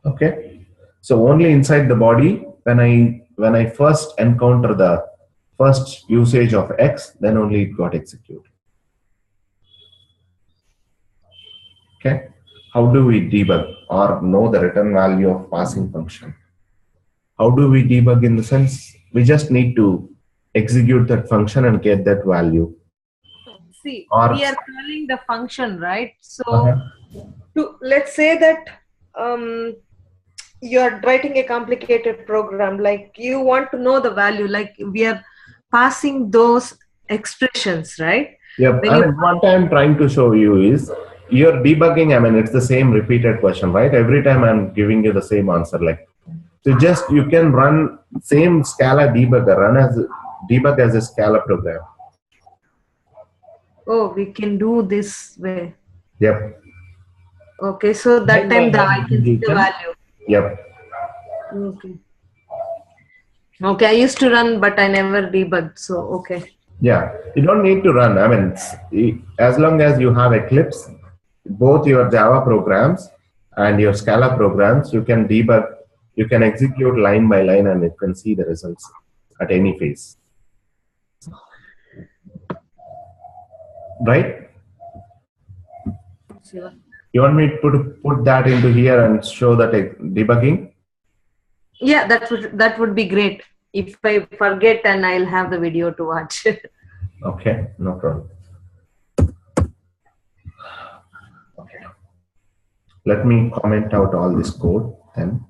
Okay. So only inside the body, when I first encounter the first usage of x, then only it got executed. Okay. How do we debug or know the return value of passing function? How do we debug? In the sense, we just need to execute that function and get that value. See, we are calling the function, right? So let's say that you are writing a complicated program, like you want to know the value, like we are passing those expressions, right? Yep. What I'm trying to show you is you're debugging. It's the same repeated question, right? Every time I'm giving you the same answer. Like, so you can run same Scala debugger, debug as a Scala program. Oh, we can do this way. Yep. Okay, so that time I can see the value. Yep. Okay, I used to run, but I never debugged. So, okay. Yeah, you don't need to run. As long as you have Eclipse, both your Java programs and your Scala programs, you can debug, you can execute line by line, and you can see the results at any phase. Right? Sure. You want me to put that into here and show that debugging? Yeah, that would be great. If I forget, and I'll have the video to watch. Okay, no problem. Okay. Let me comment out all this code then.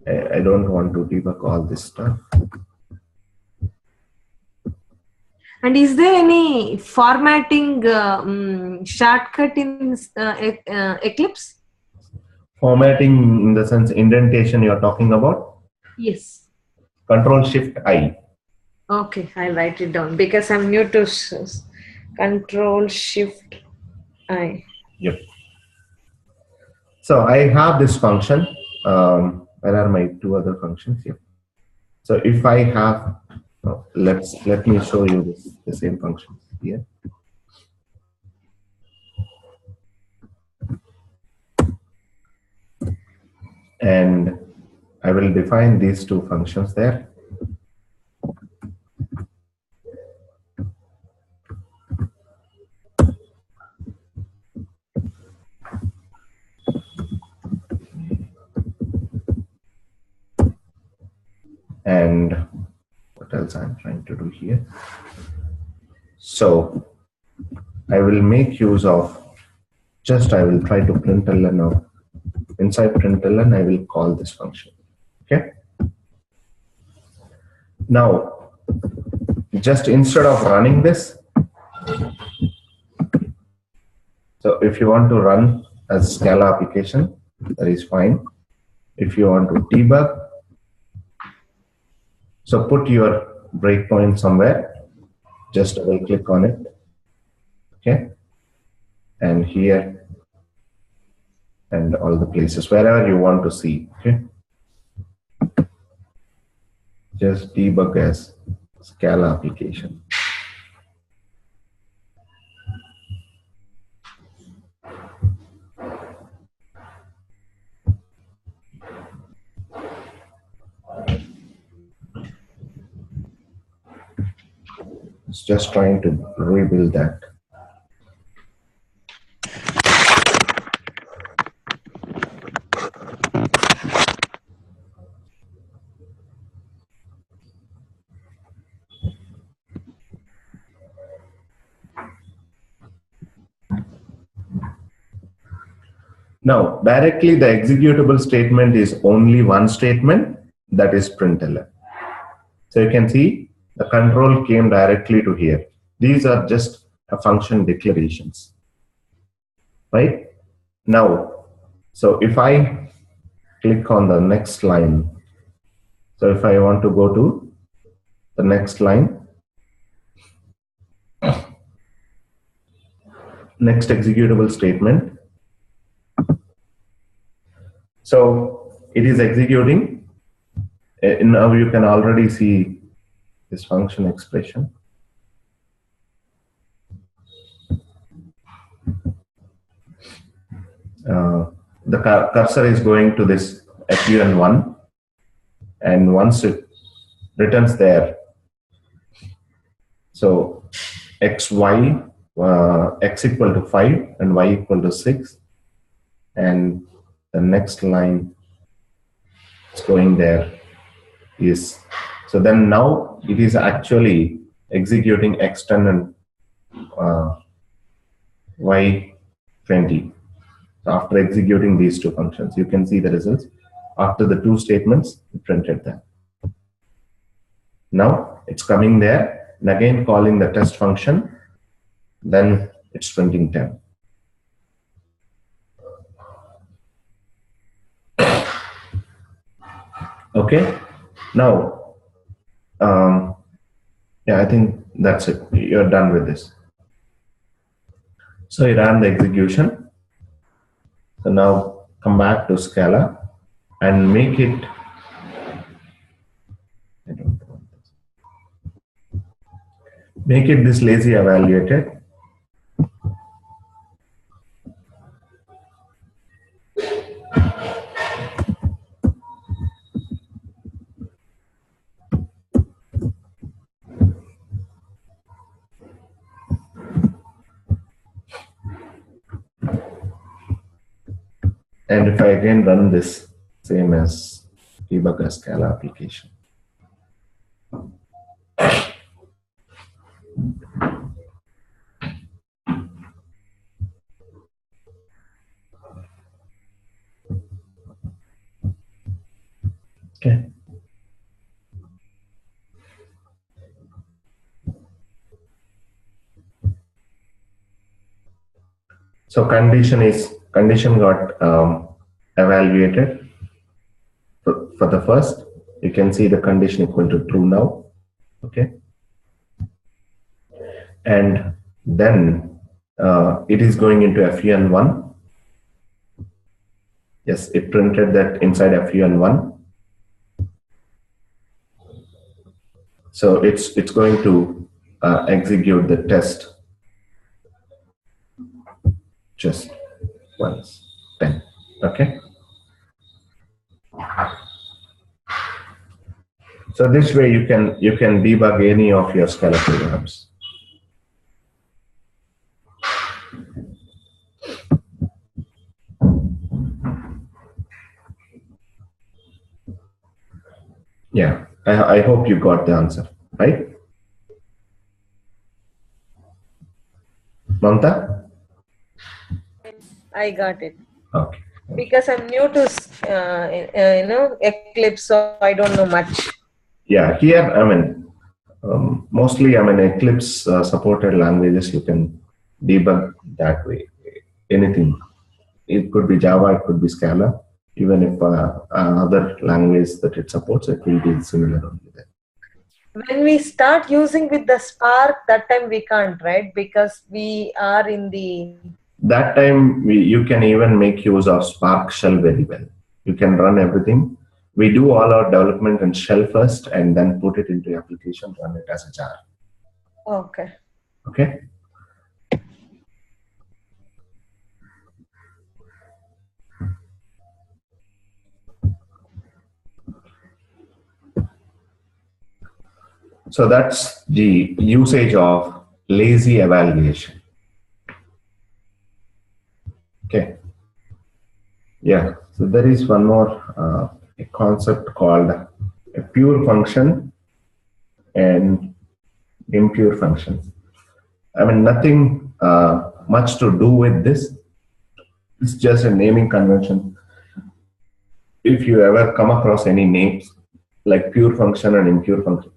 I don't want to debug all this stuff. And is there any formatting shortcut in Eclipse? Formatting in the sense indentation you're talking about? Yes. Control-Shift-I. Okay, I'll write it down because I'm new to Control-Shift-I. Yep. So I have this function. Where are my two other functions here? So if I have, let me show you the same function here. and I will define these two functions there. And what else I'm trying to do here? So I will make use of I will try to println now. Inside println, I will call this function. Okay. Now, just instead of running this, so if you want to run as Scala application, that is fine. If you want to debug, so put your breakpoint somewhere, just double click on it, okay, and here, and all the places, wherever you want to see, okay. Just debug as Scala application. It's just trying to rebuild that. Now, directly the executable statement is only one statement, that is println. So you can see the control came directly to here. These are just a function declarations, right? Now, so if I click on the next line, so if I want to go to the next line, next executable statement, so it is executing. Now you can already see this function expression. The cursor is going to this fun1, and once it returns there, so x equal to 5 and y equal to 6, and the next line is going there is, so then now it is actually executing x10 and y20. So after executing these two functions, you can see the results. After the two statements, it printed them. Now it's coming there, and again calling the test function, then it's printing 10. Okay, now, yeah, I think that's it. You're done with this. So you ran the execution. So now come back to Scala and make it, I don't want this. Make it this lazy evaluated. And if I again run this, same as debug a Scala application. Okay. So condition got evaluated. For the first, you can see the condition equal to true now. Okay. And then it is going into fun1. Yes, it printed that inside fun1. So it's going to execute the test just once, 10. Okay. So this way you can debug any of your Scala programs. Yeah, I hope you got the answer, right? Mamta? I got it. Okay. Because I'm new to Eclipse, so I don't know much. Yeah, here, I mean, mostly, I mean, Eclipse supported languages, you can debug that way. Anything. It could be Java, it could be Scala. Even if other language that it supports, it will be similar only there. When we start using with the Spark, that time we can't, right? Because we are in the... That time, you can even make use of Spark shell very well. You can run everything. We do all our development in shell first and then put it into application, run it as a jar. Okay. Okay. So that's the usage of lazy evaluation. Okay. Yeah. So there is one more a concept called a pure function and impure functions. I mean, nothing much to do with this. It's just a naming convention. If you ever come across any names like pure function and impure function,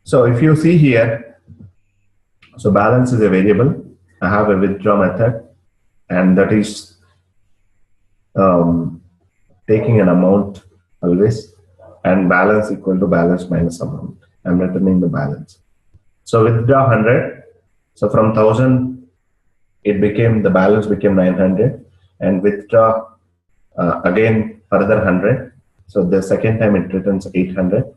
so if you see here, so balance is a variable. I have a withdraw method, and that is taking an amount always, and balance equal to balance minus amount. I'm returning the balance. So withdraw 100. So from 1000, the balance became 900, and withdraw again further 100. So the second time it returns 800.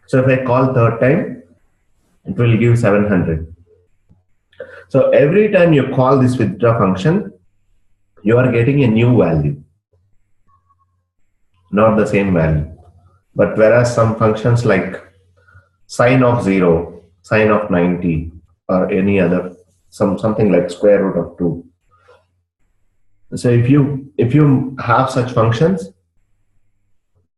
So if I call third time, it will give 700. So every time you call this withdraw function, you are getting a new value, not the same value. But whereas some functions like sine of 0, sine of 90, or any other, something like square root of 2. So if you have such functions,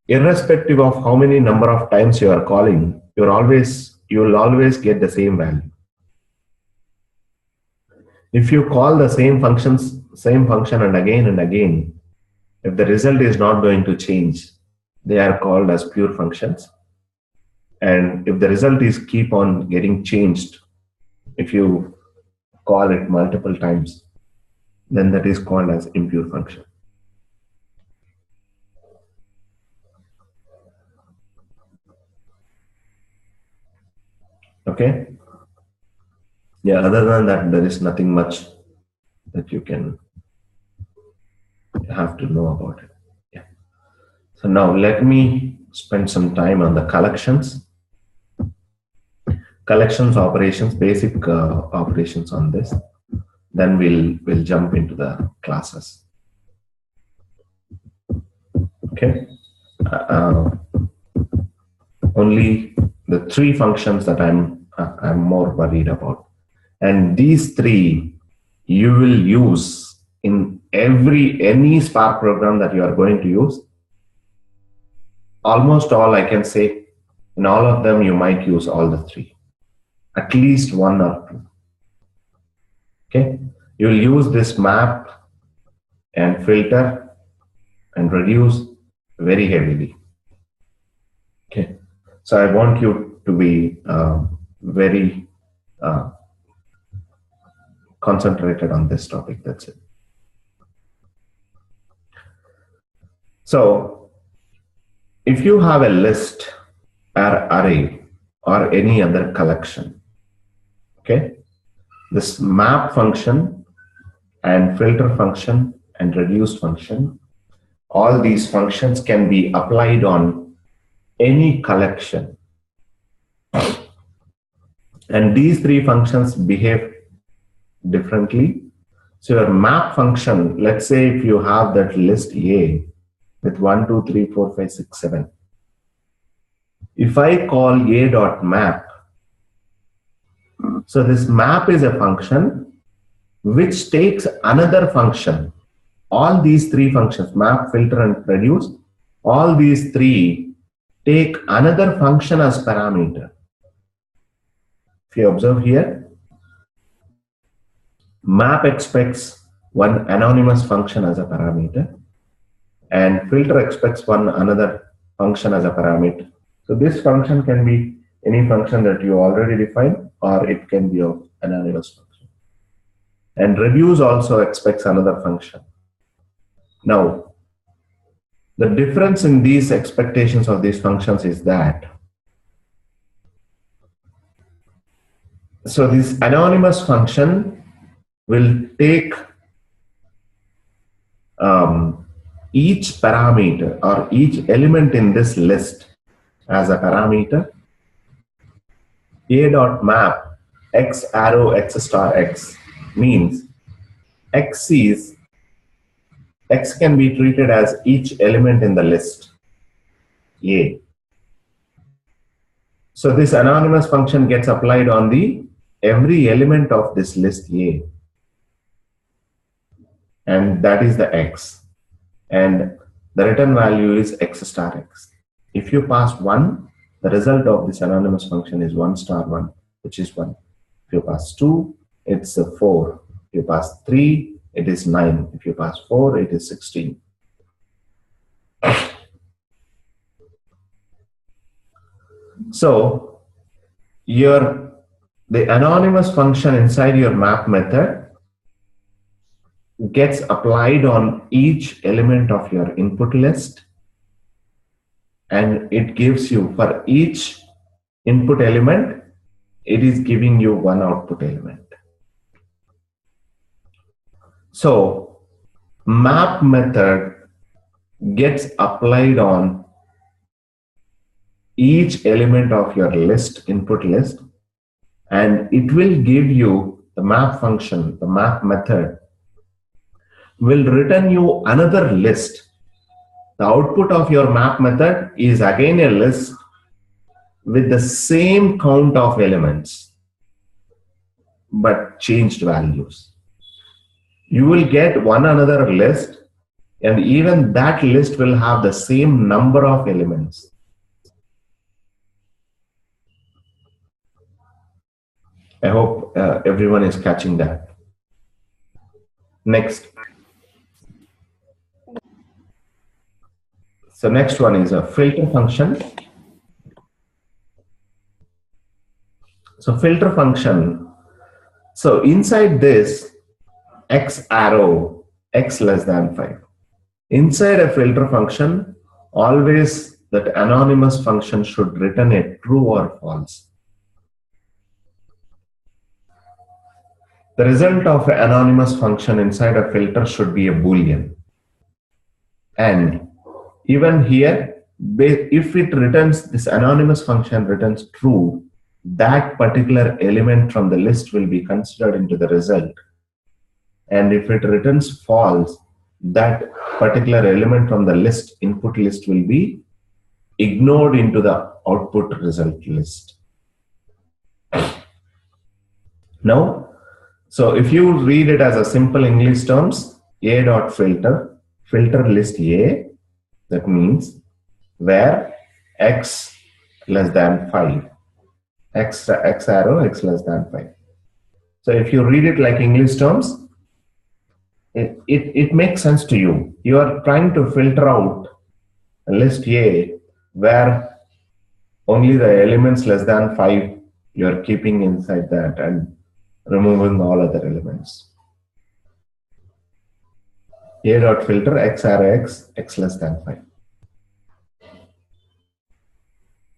irrespective of how many number of times you are calling, you will always get the same value. If you call the same function and again, if the result is not going to change, they are called as pure functions. And if the result is keep on getting changed, if you call it multiple times, then that is called as impure function. Okay. Yeah, other than that, there is nothing much that you can have to know about it. Yeah. So now let me spend some time on the collections. Collections operations, basic operations on this. Then we'll jump into the classes. Okay. Only the three functions that I'm more worried about, and these three you will use in any Spark program that you are going to use. Almost all, I can say, in all of them you might use all the three, at least one or two. Okay, you will use this map and filter and reduce very heavily. Okay, so I want you to be very concentrated on this topic. That's it. So if you have a list or array or any other collection, okay, this map function and filter function and reduce function, all these functions can be applied on any collection. And these three functions behave differently. So your map function, let's say if you have that list A with 1, 2, 3, 4, 5, 6, 7. If I call a.map, so this map is a function which takes another function. All these three functions, map, filter, and reduce, all these three take another function as parameter. If you observe here, map expects one anonymous function as a parameter, and filter expects one another function as a parameter. So this function can be any function that you already defined, or it can be of anonymous function. And reduce also expects another function. Now, the difference in these expectations of these functions is that, so this anonymous function will take each parameter or each element in this list as a parameter. A.map x arrow x star x means x can be treated as each element in the list A. So this anonymous function gets applied on the every element of this list A, and that is the x, and the return value is x star x. If you pass 1, the result of this anonymous function is 1 star 1, which is 1. If you pass 2, it's 4. If you pass 3, it is 9. If you pass 4, it is 16. So the anonymous function inside your map method gets applied on each element of your input list, and it gives you, for each input element, it is giving you one output element. So map method gets applied on each element of your list, input list, and it will give you the map function, the map method will return you another list. The output of your map method is again a list with the same count of elements, but changed values. You will get one another list, and even that list will have the same number of elements. I hope everyone is catching that. Next. So next one is a filter function. So filter function. So inside this x arrow, x less than 5. Inside a filter function, always that anonymous function should return a true or false. The result of an anonymous function inside a filter should be a Boolean. And even here, if it returns, this anonymous function returns true, that particular element from the list will be considered into the result. And if it returns false, that particular element from the list, input list, will be ignored into the output result list. Now, so if you read it as a simple English terms, a.filter, filter list A, that means where x less than 5, x arrow x less than 5. So if you read it like English terms, it makes sense to you. You are trying to filter out a list A where only the elements less than 5 you are keeping inside that and removing all other elements. A.filter x arrow x less than 5.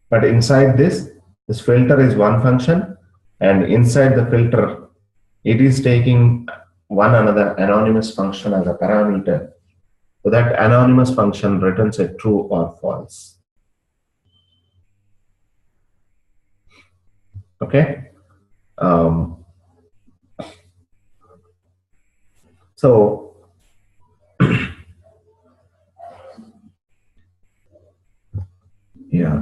But inside this filter is one function, and inside the filter, it is taking one another anonymous function as a parameter. So that anonymous function returns a true or false. Okay. So yeah.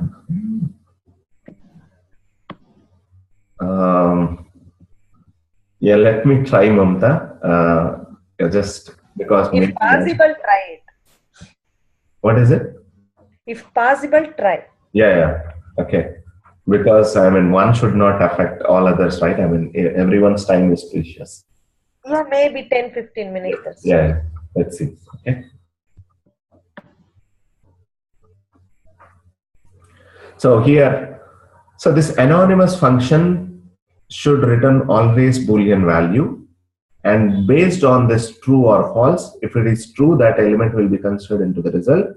Yeah, let me try, Mamta. Just because If maybe possible, try it. what is it? If possible, try. Yeah, yeah. Okay. Because I mean, one should not affect all others, right? I mean, everyone's time is precious. Yeah, maybe 10-15 minutes. That's Yeah, yeah. Let's see. Okay. So here, so this anonymous function should return always Boolean value. And based on this true or false, if it is true, that element will be considered into the result.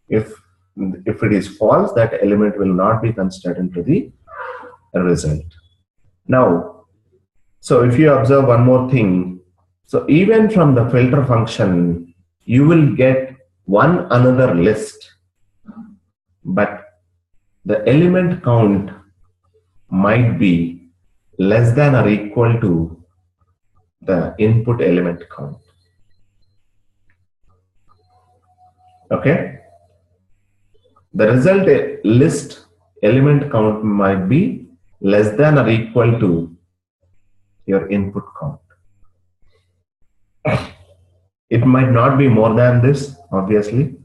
If it is false, that element will not be considered into the result. Now, so if you observe one more thing, so even from the filter function, you will get one another list, but the element count might be less than or equal to the input element count. Okay? The result list element count might be less than or equal to your input count. It might not be more than this, obviously.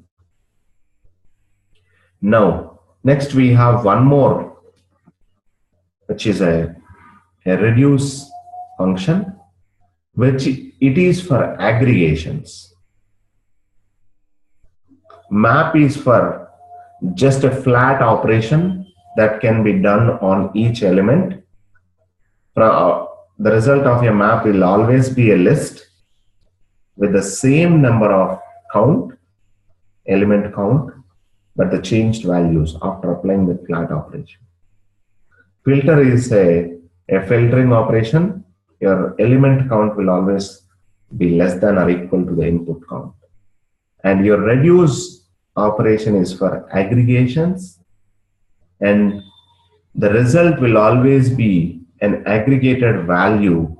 Now, next we have one more, which is a reduce function, which it is for aggregations. Map is for just a flat operation that can be done on each element. The result of a map will always be a list with the same number of element count, but the changed values after applying the flat operation. Filter is a filtering operation. Your element count will always be less than or equal to the input count. And your reduce operation is for aggregations, and the result will always be an aggregated value,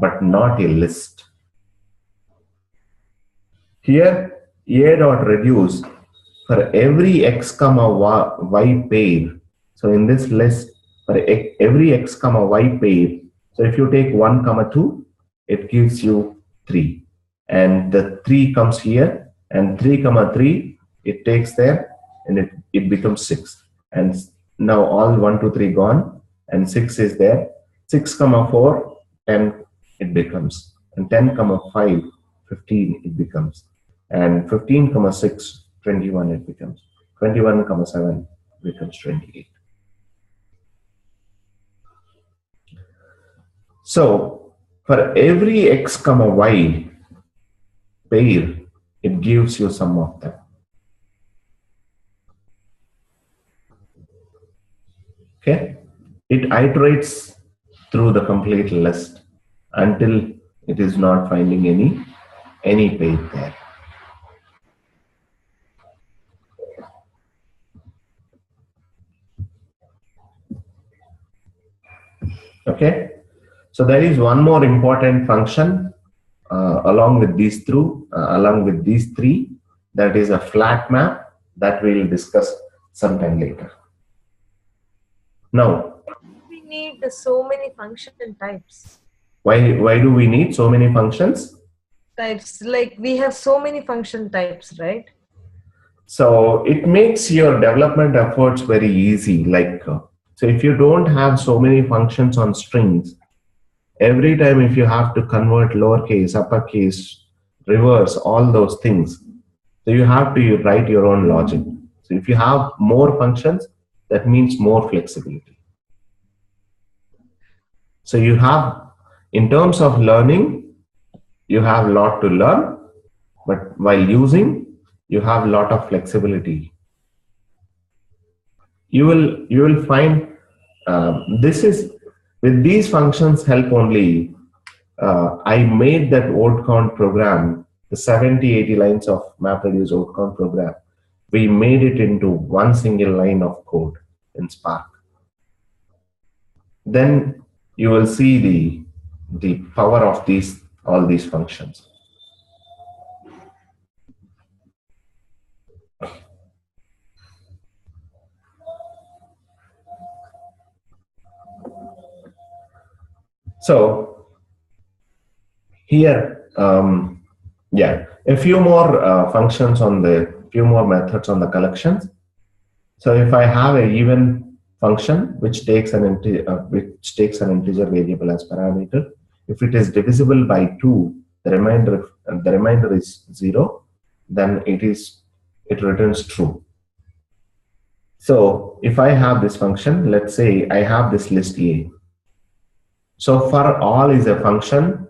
but not a list. Here, a dot reduce for every x comma y pair. So in this list, for every x comma y pair, so if you take 1 comma 2, it gives you 3, and the 3 comes here, and 3 comma 3 it takes there, and it becomes 6. And now all 1 2 3 gone, and 6 is there. 6 comma 4 10 it becomes, and 10 comma 5 15 it becomes, and 15 comma 6 21 it becomes, 21 comma 7 becomes 28. So for every x comma y pair, it gives you some of them. Okay, it iterates through the complete list until it is not finding any pair there. Okay, so there is one more important function along with these three, that is a flat map that we will discuss sometime later. Now, we need so many function types. Why do we need so many functions? Types, like we have so many function types, right? So it makes your development efforts very easy. Like, so if you don't have so many functions on strings, every time if you have to convert lowercase, uppercase, reverse, all those things, so you have to write your own logic. So if you have more functions, that means more flexibility. So you have, in terms of learning, you have a lot to learn, but while using, you have a lot of flexibility. You will find this is with these functions help only. I made that word count program, the 70-80 lines of MapReduce word count program. We made it into one single line of code in Spark. then you will see the power of all these functions. So here, yeah, a few more functions on few more methods on the collections. So if I have a even function which takes an integer variable as parameter, if it is divisible by 2, the remainder is 0, then it returns true. So if I have this function, let's say I have this list A. So for all is a function,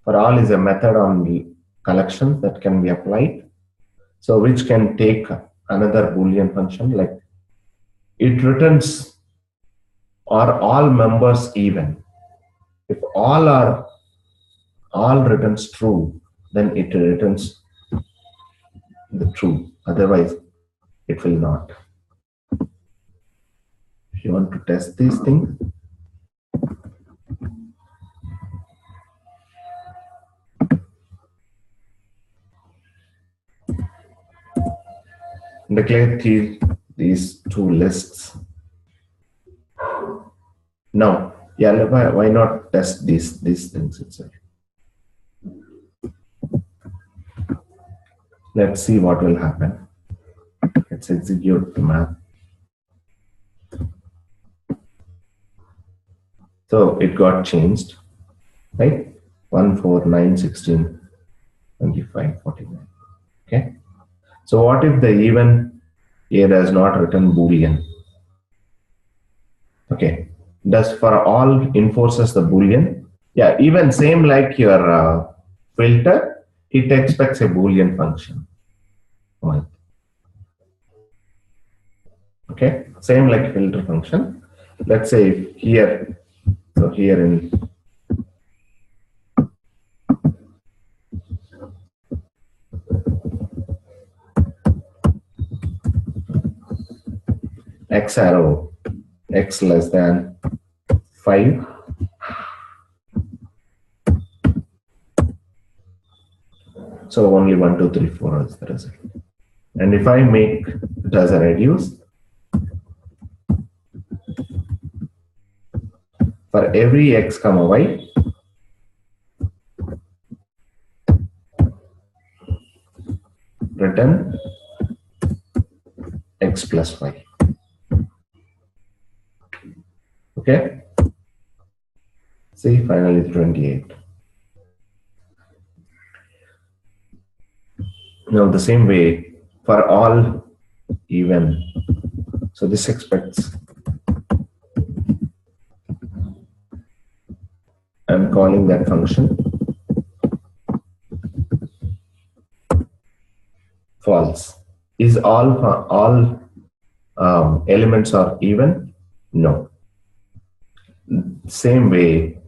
for all is a method on the collection that can be applied. So which can take another Boolean function, like it returns, are all members even? If all returns true, then it returns the true. Otherwise, it will not. If you want to test these things, declare these two lists. Now, yeah, why not test these things itself? Let's see what will happen. Let's execute the math. So it got changed, right? 1, 4, 9, 16, 25, 49. Okay. So what if the even A does not return Boolean? Okay. Does for all enforces the Boolean? Yeah, even same like your filter, it expects a Boolean function. Okay, same like filter function. Let's say here, so here in x arrow, x less than 5. So only 1, 2, 3, 4 is the result. And if I make it as a reduce, for every x comma y, return x plus y. Okay. See, finally 28. Now the same way for all even. So this expects, I'm calling that function false. Is all elements are even? No. Same way,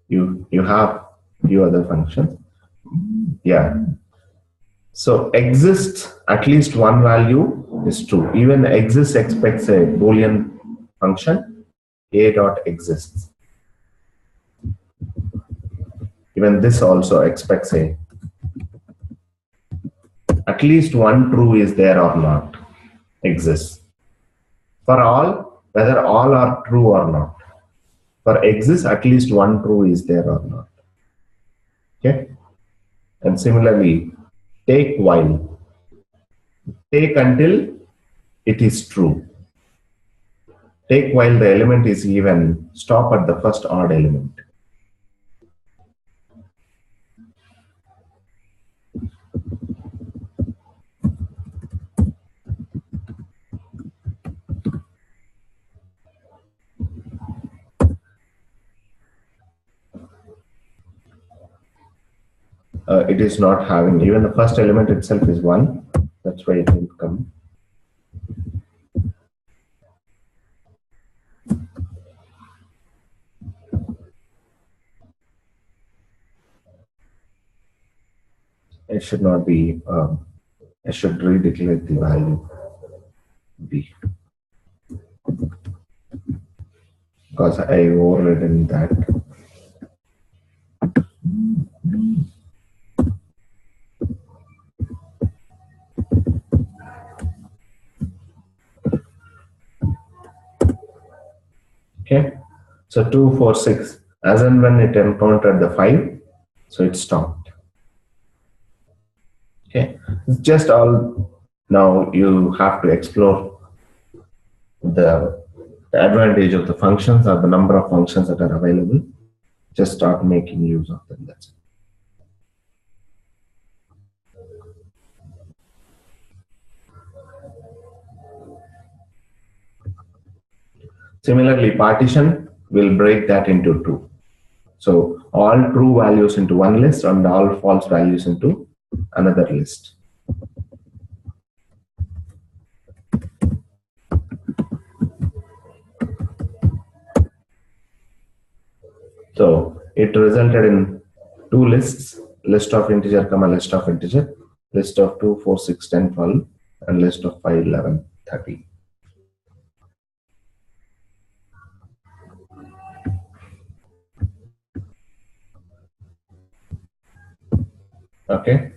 you have few other functions. Yeah. So exists at least one value is true. Even exists expects a Boolean function, a dot exists. Even this also expects at least one true is there or not, exists. For all, whether all are true or not. For exists, at least one true is there or not. Okay. And similarly, take while. Take until it is true. Take while the element is even, stop at the first odd element. It is not having, even the first element itself is 1. That's why it didn't come. It should not be, I should redeclare the value B. because I overridden that. Okay, so 2, 4, 6, as and when it encountered the 5, so it stopped. Okay, it's just all. Now you have to explore the advantage of the functions or the number of functions that are available. Just start making use of them. That's it. Similarly, partition will break that into 2. So all true values into one list and all false values into another list. So it resulted in 2 lists, list of integer, comma, list of integer, list of 2, 4, 6, 10, 12, and list of 5, 11, 30. Okay.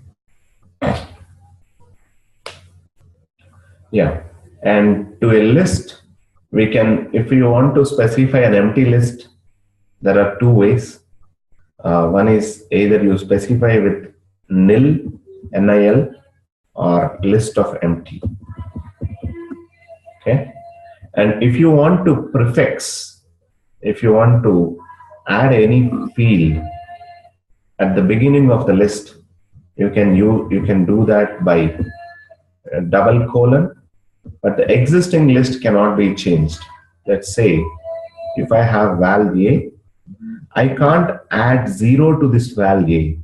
Yeah. And to a list, we can, if you want to specify an empty list, there are 2 ways. One is either you specify with nil, nil, or list of empty. Okay. And if you want to prefix, if you want to add any field at the beginning of the list, you can do that by double colon, but the existing list cannot be changed. Let's say if I have val a, I can't add 0 to this val a.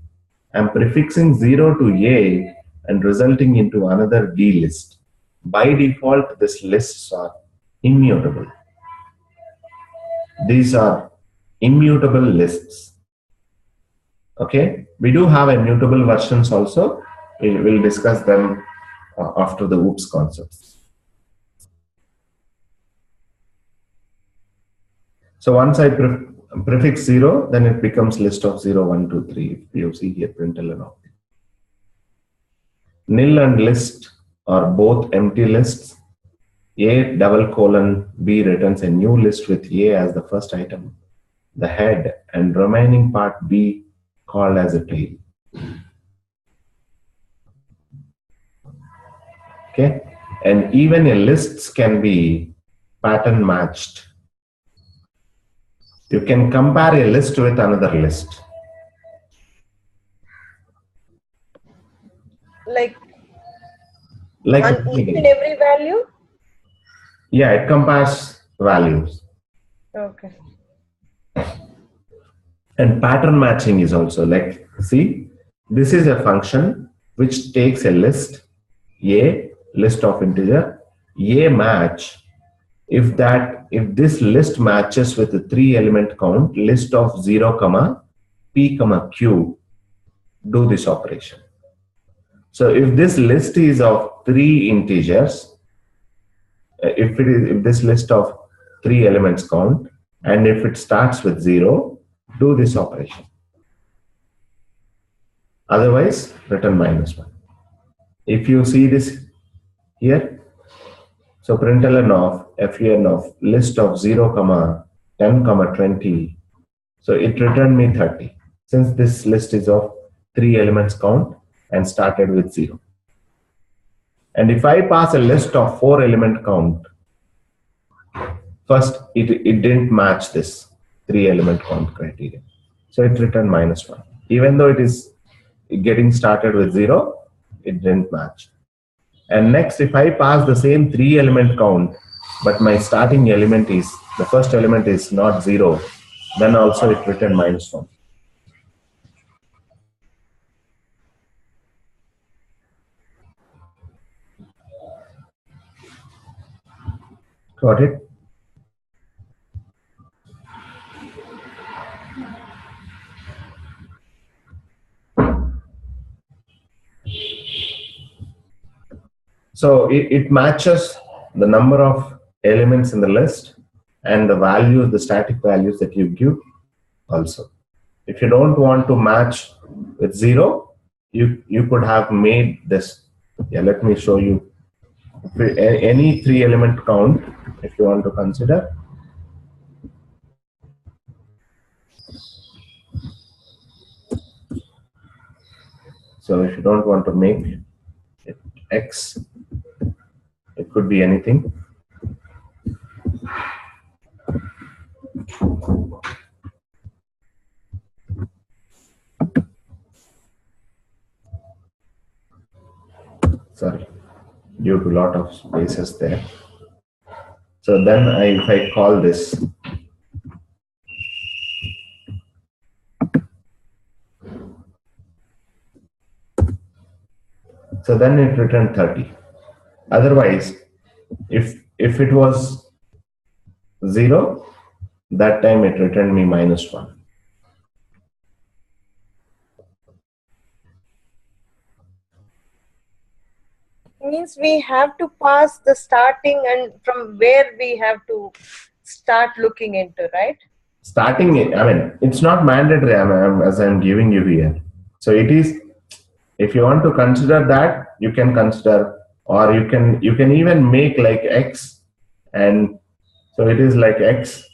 I'm prefixing 0 to a and resulting into another D list. By default, these lists are immutable. These are immutable lists. Okay, we do have immutable versions also. We will discuss them after the OOPS concepts. So once I prefix 0, then it becomes list of 0, 1, 2, 3. If you see here, println of. Nil and list are both empty lists. A double colon B returns a new list with A as the first item, the head, and remaining part B called as a tail. Okay, and even a lists can be pattern matched. You can compare a list with another list. Like on each and every value? Yeah, it compares values. Okay. And pattern matching is also like, see, this is a function which takes a list, A, list of integer, A match. If this list matches with the 3 element count, list of 0, P, Q, do this operation. So if this list is of 3 integers, if this list of 3 elements count, and if it starts with 0, do this operation. Otherwise, return -1. If you see this here, so println of fun of list of 0, 10, 20. So it returned me 30. Since this list is of 3 elements count and started with 0. And if I pass a list of 4 element count, first it didn't match this 3 element count criteria. So it returned -1. Even though it is getting started with 0, it didn't match. And next, if I pass the same 3 element count, but my starting element is, the first element is not 0, then also it returned -1. Got it? So it matches the number of elements in the list and the values, the static values that you give also. If you don't want to match with 0, you could have made this. Yeah, let me show you. Any 3-element count, if you want to consider. So if you don't want to make it X, it could be anything. Sorry, due to a lot of spaces there. So then if I call this, so then it returned 30. Otherwise, if it was 0, that time it returned me -1. Means we have to pass the starting and from where we have to start looking into, right? Starting, I mean, it's not mandatory as I'm giving you here. So it is, if you want to consider that, you can consider, or you can even make like X, and so it is like X,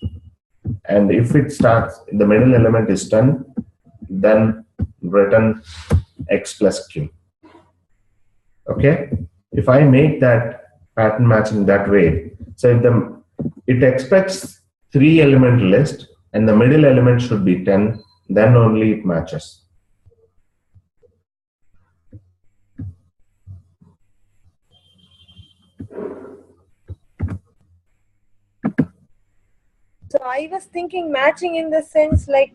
and if it starts, the middle element is 10, then return X plus Q. Okay, if I make that pattern matching that way, so if it expects 3-element list and the middle element should be 10, then only it matches. So I was thinking matching in the sense like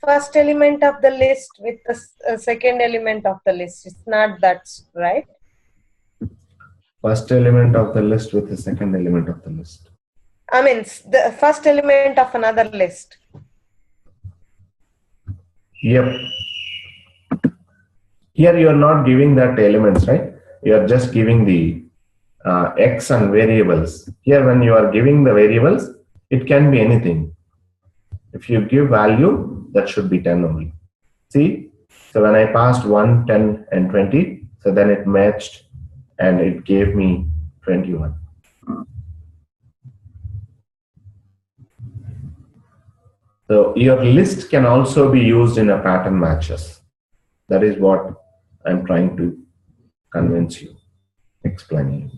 first element of the list with the second element of the list. It's not that, right? First element of the list with the second element of the list. I mean, the first element of another list. Yep. Here you are not giving that elements, right? You are just giving the X and variables. Here when you are giving the variables, it can be anything. If you give value, that should be 10 only. See? So when I passed 1, 10, and 20, so then it matched and it gave me 21. So your list can also be used in a pattern matches. That is what I'm trying to convince you, explain you.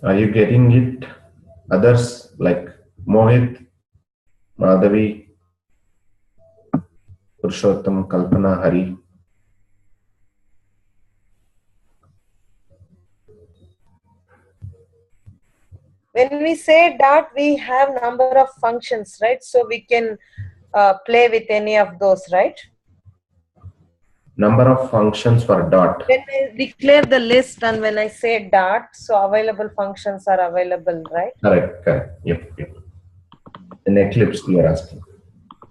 Are you getting it? Others like Mohit, Madhavi, Purushottam, Kalpana, Hari. When we say dot, we have number of functions, right? So we can play with any of those, right? Number of functions for dot. When I declare the list and when I say dot, so available functions are available, right? Correct. Yep. In Eclipse, you are asking.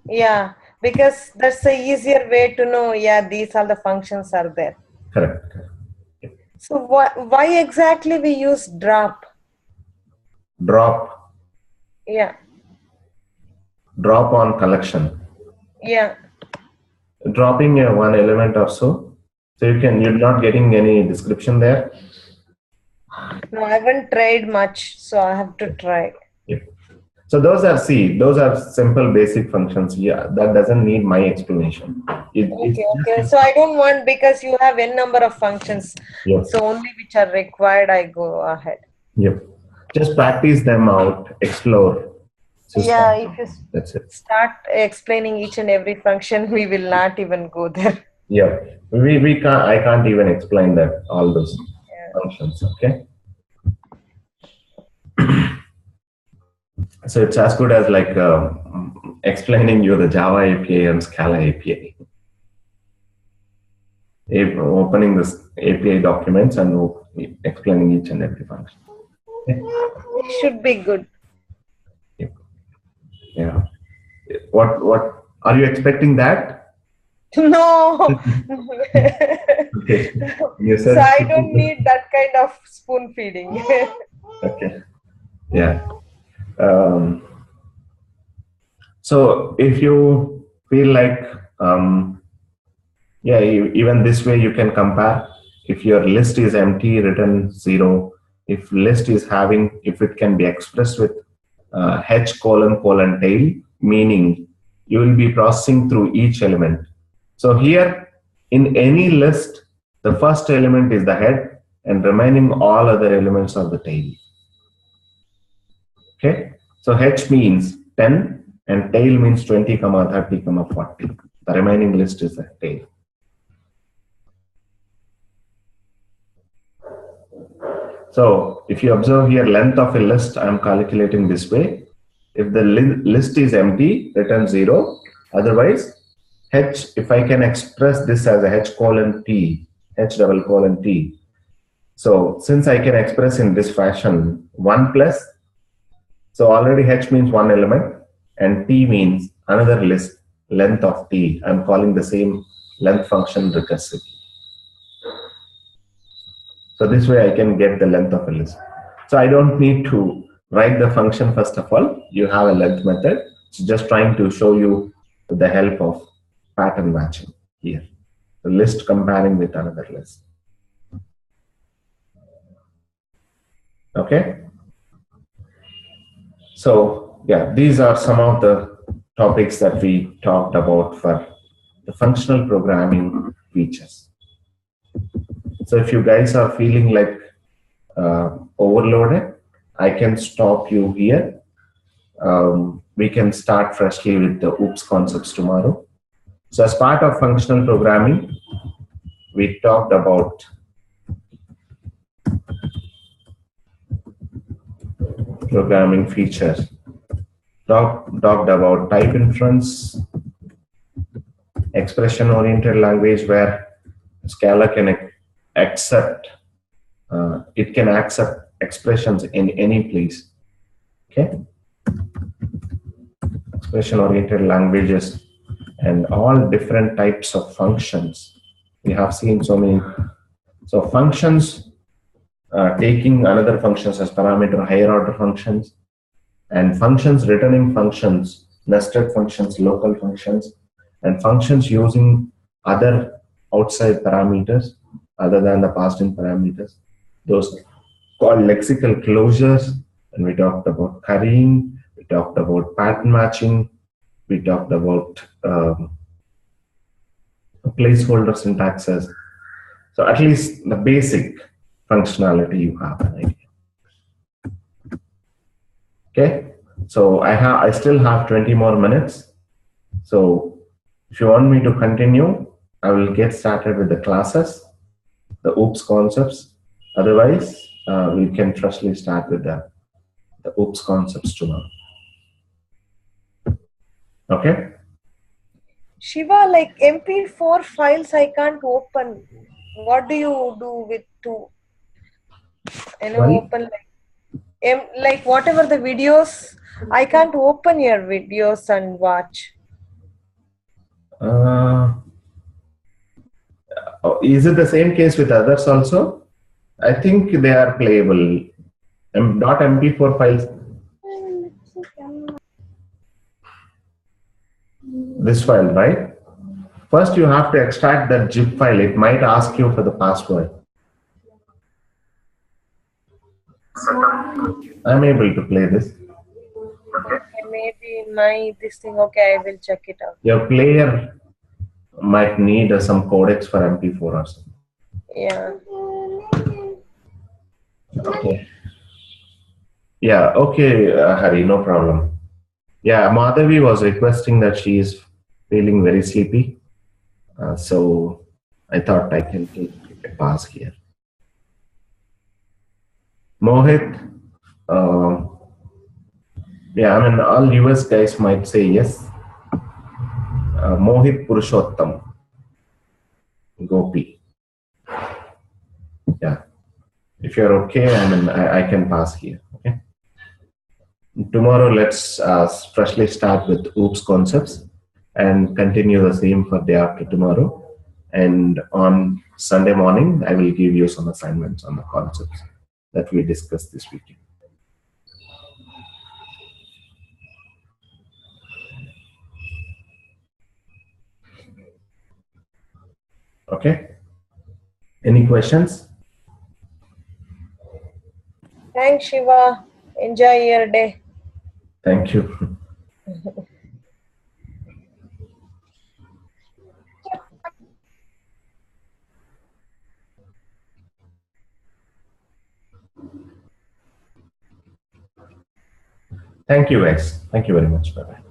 Yeah, because that's a easier way to know, yeah, these are the functions are there. Correct. Yep. So why exactly we use drop? Drop. Yeah. Drop on collection. Yeah. Dropping one element or so. So you're not getting any description there. No, I haven't tried much, so I have to try. Yep. So those are simple basic functions. Yeah, that doesn't need my explanation. Okay. So I don't want, because you have n number of functions. Yep. So only which are required, I go ahead. Yep. Just practice them out, explore. Yeah, if you that's it. Start explaining each and every function, we will not even go there. Yeah, we can't. I can't even explain that all those functions. Okay. So it's as good as like explaining you the Java API and Scala API. Opening this API documents and explaining each and every function. Okay. It should be good. Yeah. What are you expecting that? No. Okay. You So said I don't need that kind of spoon feeding. okay. Yeah. So if you feel like, yeah, even this way you can compare. If your list is empty, return 0. If list is having, if it can be expressed with h colon tail, meaning you will be processing through each element. So here, in any list, the first element is the head, and remaining all other elements are the tail. Okay, so h means 10 and tail means 20, 30, 40. The remaining list is the tail. So if you observe here, length of a list, I am calculating this way. If the list is empty, return 0. Otherwise, h, if I can express this as a h colon t, h double colon t. So since I can express in this fashion, 1 plus, so already h means one element and t means another list, length of t. I'm calling the same length function recursively. So this way I can get the length of a list. So I don't need to write the function first of all. You have a length method. It's just trying to show you the help of pattern matching here. The list comparing with another list. Okay. So yeah, these are some of the topics that we talked about for the functional programming features. So if you guys are feeling like overloaded, I can stop you here. We can start freshly with the OOPS concepts tomorrow. So as part of functional programming, we talked about programming features. Talked about type inference, expression-oriented language where Scala can accept, it can accept expressions in any place. Okay. Expression-oriented languages and all different types of functions. We have seen so many. So functions, taking another functions as parameter, higher order functions, and functions returning functions, nested functions, local functions, and functions using other outside parameters other than the passed-in parameters. Those called lexical closures. And we talked about currying. We talked about pattern matching. We talked about placeholder syntaxes. So at least the basic functionality you have an idea. Okay. So I still have 20 more minutes. So if you want me to continue, I will get started with the classes, the OOPS concepts. Otherwise, we can freshly start with the OOPS concepts tomorrow. Okay. Shiva, like MP4 files I can't open. What do you do with to open like whatever the videos? I can't open your videos and watch. Is it the same case with others also? I think they are playable. .mp4 files. This file, right? First, you have to extract that zip file. It might ask you for the password. I'm able to play this. Okay, maybe my this thing. Okay, I will check it out. Your player might need some codecs for MP4 or something. Yeah. Okay. Yeah. Okay, Hari. No problem. Yeah, Madhavi was requesting that she is feeling very sleepy. So I thought I can take a pass here. Mohit, yeah, I mean, all US guys might say yes. Mohit Purushottam, Gopi. Yeah, if you're okay, I mean, I can pass here. Okay. Tomorrow, let's freshly start with OOPS concepts and continue the same for day after tomorrow. And on Sunday morning, I will give you some assignments on the concepts that we discussed this weekend. Okay. Any questions? Thanks, Shiva. Enjoy your day. Thank you. Thank you, guys. Thank you very much. Bye-bye.